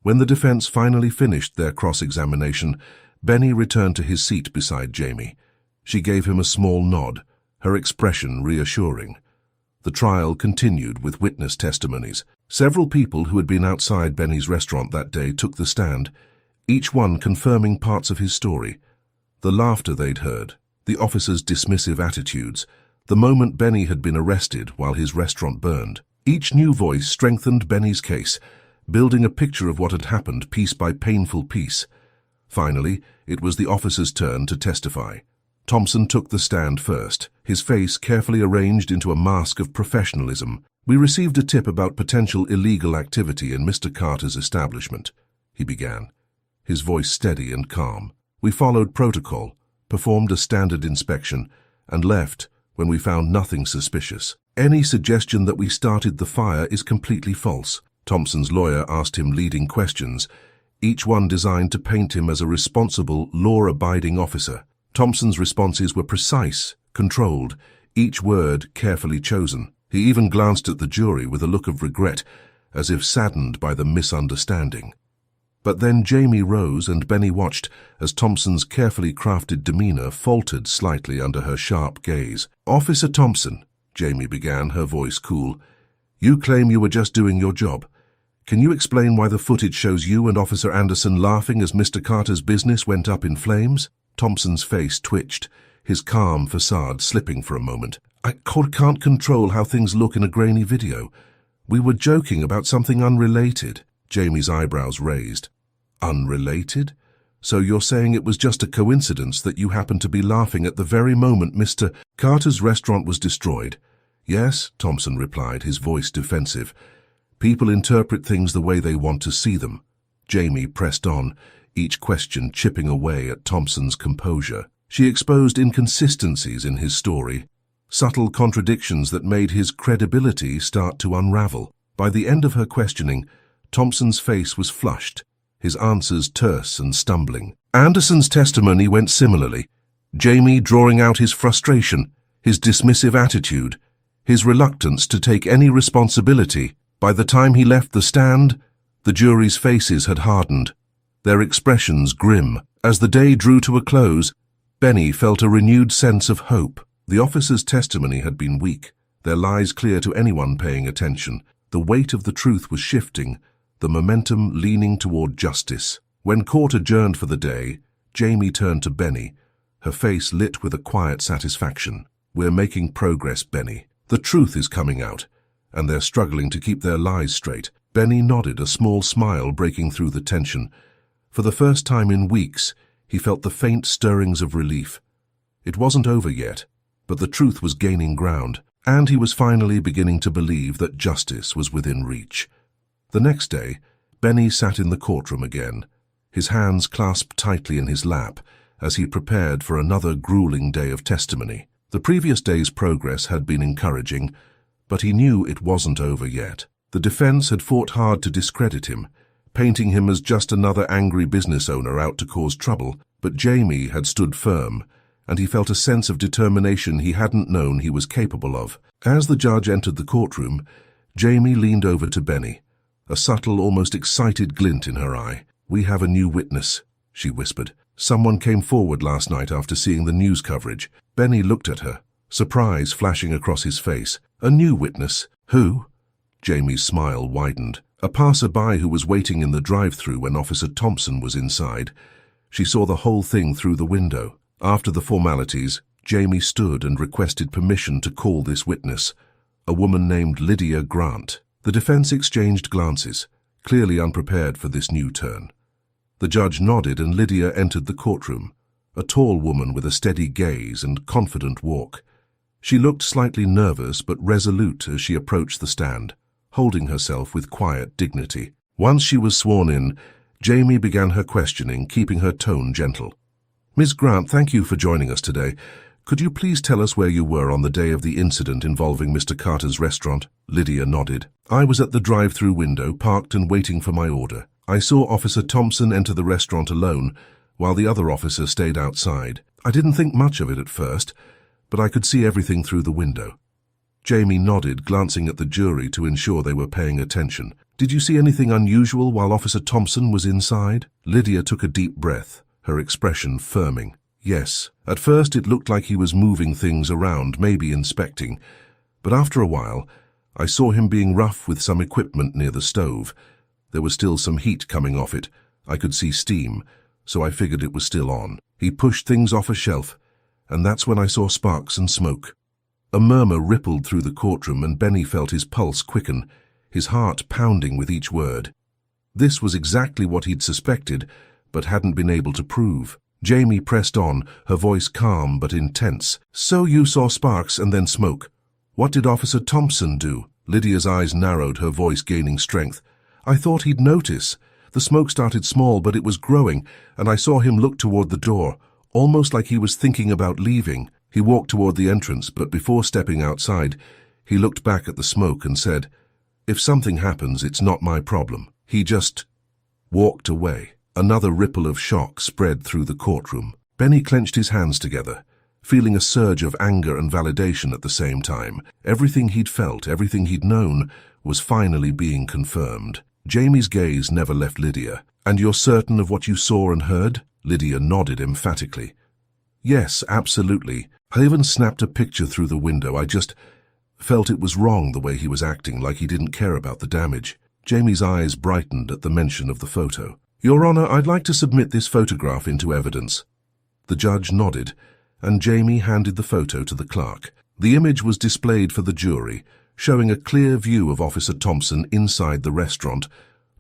When the defense finally finished their cross-examination, Benny returned to his seat beside Jamie. She gave him a small nod, her expression reassuring. The trial continued with witness testimonies. Several people who had been outside Benny's restaurant that day took the stand, each one confirming parts of his story. The laughter they'd heard, the officers' dismissive attitudes, the moment Benny had been arrested while his restaurant burned. Each new voice strengthened Benny's case, building a picture of what had happened piece by painful piece. Finally, it was the officer's turn to testify. Thompson took the stand first, his face carefully arranged into a mask of professionalism. "We received a tip about potential illegal activity in Mr. Carter's establishment," he began, his voice steady and calm. "We followed protocol, performed a standard inspection, and left when we found nothing suspicious. Any suggestion that we started the fire is completely false." Thompson's lawyer asked him leading questions, each one designed to paint him as a responsible, law-abiding officer. Thompson's responses were precise, controlled, each word carefully chosen. He even glanced at the jury with a look of regret, as if saddened by the misunderstanding. But then Jamie rose and Benny watched as Thompson's carefully crafted demeanor faltered slightly under her sharp gaze. "Officer Thompson," Jamie began, her voice cool, "you claim you were just doing your job. Can you explain why the footage shows you and Officer Anderson laughing as Mr. Carter's business went up in flames?" Thompson's face twitched, his calm facade slipping for a moment. "I can't control how things look in a grainy video. We were joking about something unrelated." Jamie's eyebrows raised. "Unrelated? So you're saying it was just a coincidence that you happened to be laughing at the very moment Mr. Carter's restaurant was destroyed?" "Yes," Thompson replied, his voice defensive. "People interpret things the way they want to see them." Jamie pressed on, each question chipping away at Thompson's composure. She exposed inconsistencies in his story, subtle contradictions that made his credibility start to unravel. By the end of her questioning, Thompson's face was flushed, his answers terse and stumbling. Anderson's testimony went similarly, Jamie drawing out his frustration, his dismissive attitude, his reluctance to take any responsibility. By the time he left the stand, the jury's faces had hardened, their expressions grim. As the day drew to a close, Benny felt a renewed sense of hope. The officer's testimony had been weak, their lies clear to anyone paying attention. The weight of the truth was shifting, the momentum leaning toward justice. When court adjourned for the day, Jamie turned to Benny, her face lit with a quiet satisfaction. "We're making progress, Benny. The truth is coming out, and they're struggling to keep their lies straight." Benny nodded, a small smile breaking through the tension. For the first time in weeks, he felt the faint stirrings of relief. It wasn't over yet, but the truth was gaining ground, and he was finally beginning to believe that justice was within reach. The next day, Benny sat in the courtroom again, his hands clasped tightly in his lap as he prepared for another grueling day of testimony. The previous day's progress had been encouraging, but he knew it wasn't over yet. The defense had fought hard to discredit him, painting him as just another angry business owner out to cause trouble, but Jamie had stood firm, and he felt a sense of determination he hadn't known he was capable of. As the judge entered the courtroom, Jamie leaned over to Benny, a subtle, almost excited glint in her eye. "We have a new witness," she whispered. "Someone came forward last night after seeing the news coverage." Benny looked at her, surprise flashing across his face. "A new witness? Who?" Jamie's smile widened. "A passerby who was waiting in the drive-thru when Officer Thompson was inside. She saw the whole thing through the window." After the formalities, Jamie stood and requested permission to call this witness, a woman named Lydia Grant. The defense exchanged glances, clearly unprepared for this new turn. The judge nodded and Lydia entered the courtroom, a tall woman with a steady gaze and confident walk. She looked slightly nervous but resolute as she approached the stand, holding herself with quiet dignity. Once she was sworn in, Jamie began her questioning, keeping her tone gentle. "Ms. Grant, thank you for joining us today. Could you please tell us where you were on the day of the incident involving Mr. Carter's restaurant?" Lydia nodded. "I was at the drive-thru window, parked and waiting for my order. I saw Officer Thompson enter the restaurant alone, while the other officer stayed outside. I didn't think much of it at first, but I could see everything through the window." Jamie nodded, glancing at the jury to ensure they were paying attention. "Did you see anything unusual while Officer Thompson was inside?" Lydia took a deep breath, her expression firming. "Yes. At first it looked like he was moving things around, maybe inspecting. But after a while, I saw him being rough with some equipment near the stove. There was still some heat coming off it. I could see steam, so I figured it was still on. He pushed things off a shelf, and that's when I saw sparks and smoke." A murmur rippled through the courtroom and Benny felt his pulse quicken, his heart pounding with each word. This was exactly what he'd suspected, but hadn't been able to prove. Jamie pressed on, her voice calm but intense. "So you saw sparks and then smoke. What did Officer Thompson do?" Lydia's eyes narrowed, her voice gaining strength. "I thought he'd notice. The smoke started small, but it was growing, and I saw him look toward the door, almost like he was thinking about leaving. He walked toward the entrance, but before stepping outside, he looked back at the smoke and said, 'If something happens, it's not my problem.' He just walked away." Another ripple of shock spread through the courtroom. Benny clenched his hands together, feeling a surge of anger and validation at the same time. Everything he'd felt, everything he'd known, was finally being confirmed. Jamie's gaze never left Lydia. "And you're certain of what you saw and heard?" Lydia nodded emphatically. "Yes, absolutely. I even snapped a picture through the window. I just felt it was wrong the way he was acting, like he didn't care about the damage." Jamie's eyes brightened at the mention of the photo. "Your Honor, I'd like to submit this photograph into evidence." The judge nodded, and Jamie handed the photo to the clerk. The image was displayed for the jury, showing a clear view of Officer Thompson inside the restaurant,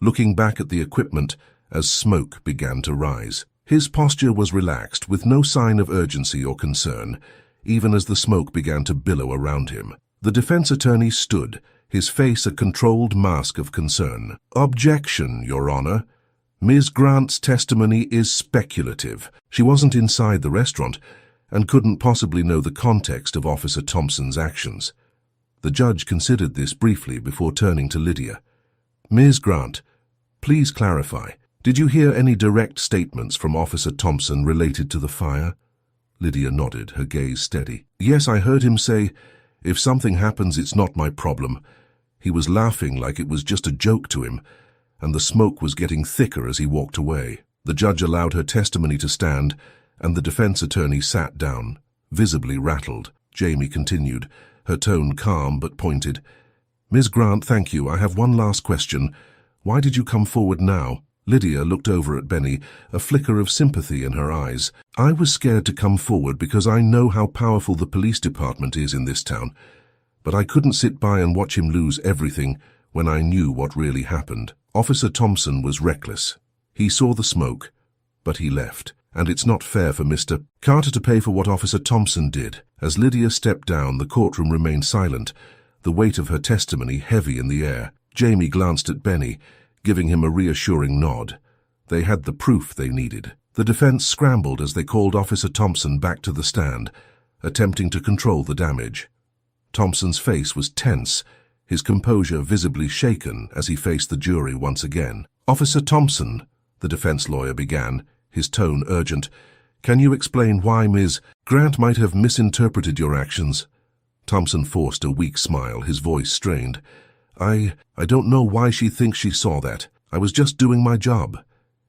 looking back at the equipment as smoke began to rise. His posture was relaxed, with no sign of urgency or concern, even as the smoke began to billow around him. The defense attorney stood, his face a controlled mask of concern. "Objection, Your Honor. Ms. Grant's testimony is speculative. She wasn't inside the restaurant and couldn't possibly know the context of Officer Thompson's actions." The judge considered this briefly before turning to Lydia. "Ms. Grant, please clarify. Did you hear any direct statements from Officer Thompson related to the fire?" Lydia nodded, her gaze steady. "Yes, I heard him say, 'If something happens, it's not my problem.' He was laughing like it was just a joke to him, and the smoke was getting thicker as he walked away." The judge allowed her testimony to stand, and the defense attorney sat down, visibly rattled. Jamie continued, her tone calm but pointed. "Ms. Grant, thank you. I have one last question. Why did you come forward now?" Lydia looked over at Benny, a flicker of sympathy in her eyes. "I was scared to come forward because I know how powerful the police department is in this town, but I couldn't sit by and watch him lose everything when I knew what really happened." Officer Thompson was reckless. He saw the smoke, but he left. And it's not fair for Mr. Carter to pay for what Officer Thompson did. As Lydia stepped down, the courtroom remained silent, the weight of her testimony heavy in the air. Jamie glanced at Benny, giving him a reassuring nod. They had the proof they needed. The defense scrambled as they called Officer Thompson back to the stand, attempting to control the damage. Thompson's face was tense, his composure visibly shaken as he faced the jury once again. "Officer Thompson," the defense lawyer began, his tone urgent, "can you explain why Ms. Grant might have misinterpreted your actions?" Thompson forced a weak smile, his voice strained. I don't know why she thinks she saw that. I was just doing my job,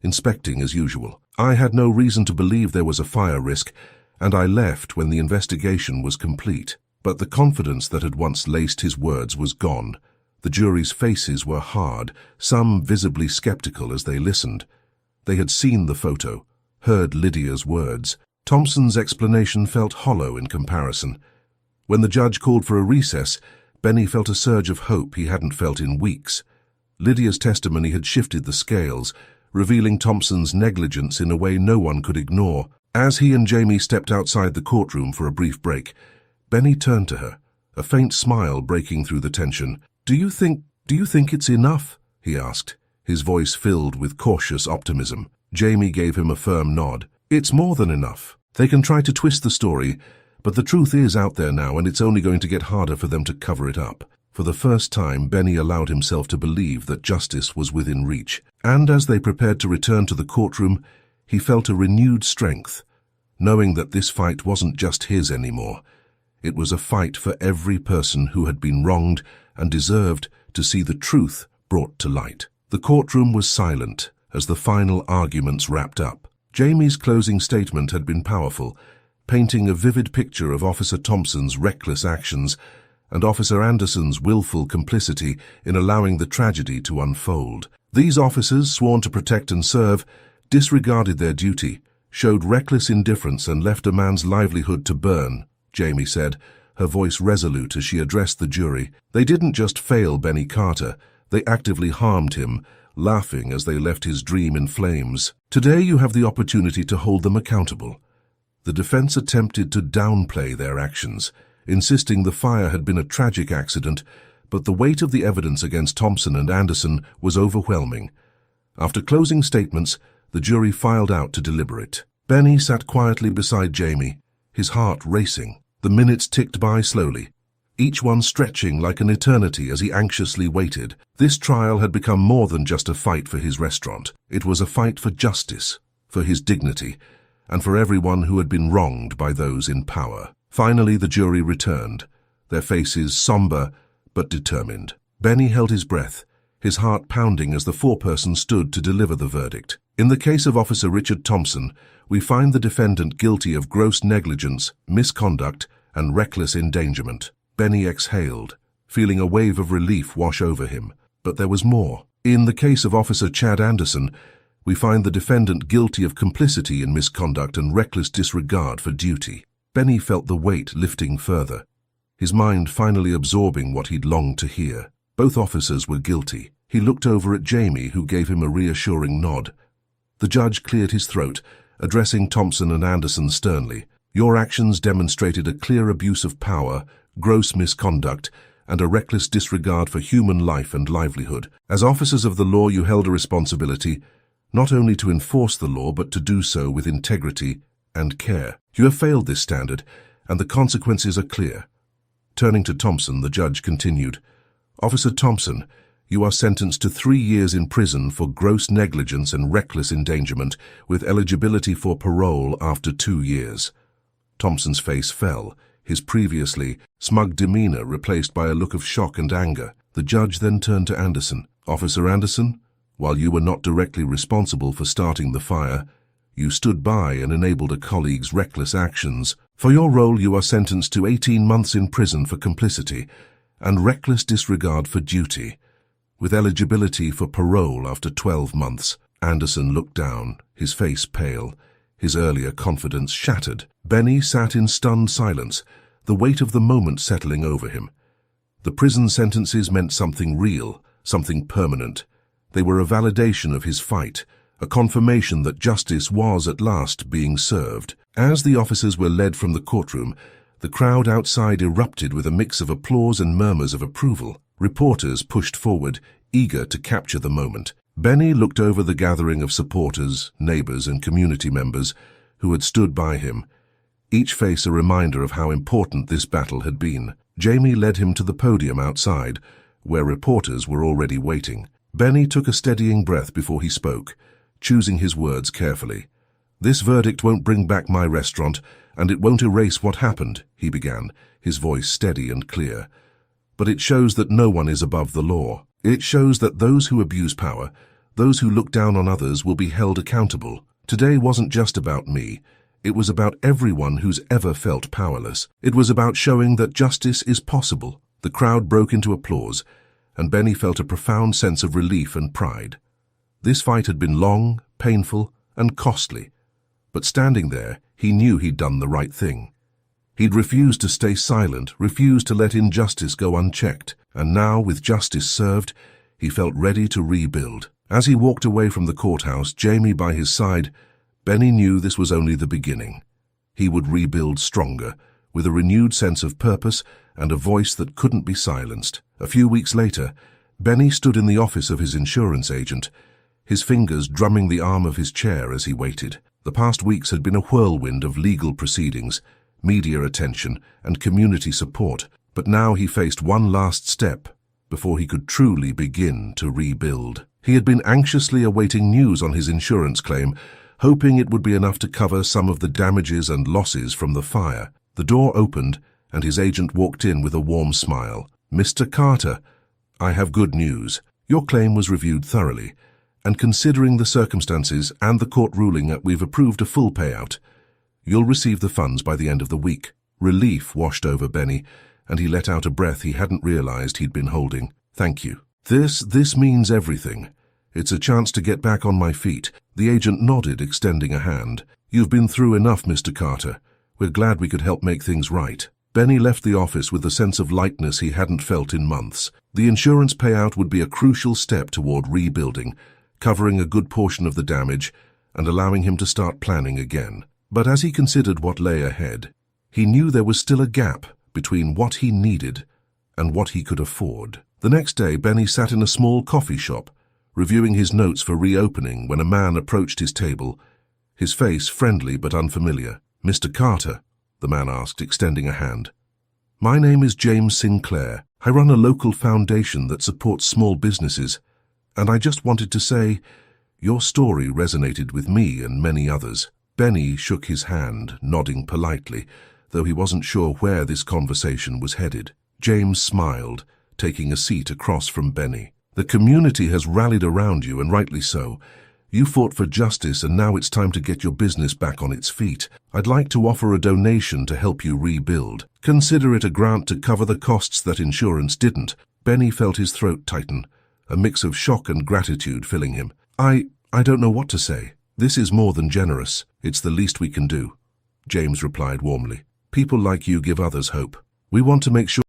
inspecting as usual. I had no reason to believe there was a fire risk, and I left when the investigation was complete." But the confidence that had once laced his words was gone. The jury's faces were hard, some visibly skeptical as they listened. They had seen the photo, heard Lydia's words. Thompson's explanation felt hollow in comparison. When the judge called for a recess, Benny felt a surge of hope he hadn't felt in weeks. Lydia's testimony had shifted the scales, revealing Thompson's negligence in a way no one could ignore. As he and Jamie stepped outside the courtroom for a brief break, Benny turned to her, a faint smile breaking through the tension. Do you think it's enough?" he asked, his voice filled with cautious optimism. Jamie gave him a firm nod. "It's more than enough. They can try to twist the story, but the truth is out there now, and it's only going to get harder for them to cover it up." For the first time, Benny allowed himself to believe that justice was within reach. And as they prepared to return to the courtroom, he felt a renewed strength, knowing that this fight wasn't just his anymore. It was a fight for every person who had been wronged and deserved to see the truth brought to light. The courtroom was silent as the final arguments wrapped up. Jamie's closing statement had been powerful, painting a vivid picture of Officer Thompson's reckless actions and Officer Anderson's willful complicity in allowing the tragedy to unfold. These officers, sworn to protect and serve, disregarded their duty, showed reckless indifference and left a man's livelihood to burn, Jamie said, her voice resolute as she addressed the jury. They didn't just fail Benny Carter, they actively harmed him, laughing as they left his dream in flames. Today you have the opportunity to hold them accountable. The defense attempted to downplay their actions, insisting the fire had been a tragic accident, but the weight of the evidence against Thompson and Anderson was overwhelming. After closing statements, the jury filed out to deliberate. Benny sat quietly beside Jamie, his heart racing. The minutes ticked by slowly, each one stretching like an eternity as he anxiously waited. This trial had become more than just a fight for his restaurant. It was a fight for justice, for his dignity, and for everyone who had been wronged by those in power. Finally, the jury returned, their faces somber but determined. Benny held his breath, his heart pounding as the foreperson stood to deliver the verdict. In the case of Officer Richard Thompson, we find the defendant guilty of gross negligence, misconduct, and reckless endangerment. Benny exhaled, feeling a wave of relief wash over him. But there was more. In the case of Officer Chad Anderson, we find the defendant guilty of complicity in misconduct and reckless disregard for duty. Benny felt the weight lifting further, his mind finally absorbing what he'd longed to hear. Both officers were guilty. He looked over at Jamie, who gave him a reassuring nod. The judge cleared his throat, addressing Thompson and Anderson sternly. Your actions demonstrated a clear abuse of power, gross misconduct, and a reckless disregard for human life and livelihood. As officers of the law, you held a responsibility not only to enforce the law, but to do so with integrity and care. You have failed this standard, and the consequences are clear. Turning to Thompson, the judge continued, Officer Thompson, you are sentenced to 3 years in prison for gross negligence and reckless endangerment, with eligibility for parole after 2 years. Thompson's face fell, his previously smug demeanor replaced by a look of shock and anger. The judge then turned to Anderson. Officer Anderson, while you were not directly responsible for starting the fire, you stood by and enabled a colleague's reckless actions. For your role, you are sentenced to 18 months in prison for complicity and reckless disregard for duty, with eligibility for parole after 12 months. Anderson looked down, his face pale, his earlier confidence shattered. Benny sat in stunned silence, the weight of the moment settling over him. The prison sentences meant something real, something permanent. They were a validation of his fight, a confirmation that justice was at last being served. As the officers were led from the courtroom, the crowd outside erupted with a mix of applause and murmurs of approval. Reporters pushed forward, eager to capture the moment. Benny looked over the gathering of supporters, neighbors, and community members who had stood by him, each face a reminder of how important this battle had been. Jamie led him to the podium outside, where reporters were already waiting. Benny took a steadying breath before he spoke, choosing his words carefully. "This verdict won't bring back my restaurant, and it won't erase what happened," he began, his voice steady and clear. "But it shows that no one is above the law. It shows that those who abuse power, those who look down on others, will be held accountable. Today wasn't just about me. It was about everyone who's ever felt powerless. It was about showing that justice is possible." The crowd broke into applause, and Benny felt a profound sense of relief and pride. This fight had been long, painful, and costly. But standing there, he knew he'd done the right thing. He'd refused to stay silent, refused to let injustice go unchecked, and now, with justice served, he felt ready to rebuild. As he walked away from the courthouse, Jamie by his side, Benny knew this was only the beginning. He would rebuild stronger, with a renewed sense of purpose and a voice that couldn't be silenced. A few weeks later, Benny stood in the office of his insurance agent, his fingers drumming the arm of his chair as he waited. The past weeks had been a whirlwind of legal proceedings, media attention, and community support, but now he faced one last step before he could truly begin to rebuild. He had been anxiously awaiting news on his insurance claim, hoping it would be enough to cover some of the damages and losses from the fire. The door opened, and his agent walked in with a warm smile. "Mr. Carter, I have good news. Your claim was reviewed thoroughly, and considering the circumstances and the court ruling, we've approved a full payout. You'll receive the funds by the end of the week." Relief washed over Benny, and he let out a breath he hadn't realized he'd been holding. "Thank you. This means everything. It's a chance to get back on my feet." The agent nodded, extending a hand. "You've been through enough, Mr. Carter. We're glad we could help make things right." Benny left the office with a sense of lightness he hadn't felt in months. The insurance payout would be a crucial step toward rebuilding, covering a good portion of the damage and allowing him to start planning again. But as he considered what lay ahead, he knew there was still a gap between what he needed and what he could afford. The next day, Benny sat in a small coffee shop, reviewing his notes for reopening, when a man approached his table, his face friendly but unfamiliar. "Mr. Carter?" the man asked, extending a hand. "My name is James Sinclair. I run a local foundation that supports small businesses, and I just wanted to say, your story resonated with me and many others." Benny shook his hand, nodding politely, though he wasn't sure where this conversation was headed. James smiled, taking a seat across from Benny. "The community has rallied around you, and rightly so. You fought for justice, and now it's time to get your business back on its feet. I'd like to offer a donation to help you rebuild. Consider it a grant to cover the costs that insurance didn't." Benny felt his throat tighten, a mix of shock and gratitude filling him. I don't know what to say. This is more than generous. It's the least we can do," James replied warmly. "People like you give others hope. We want to make sure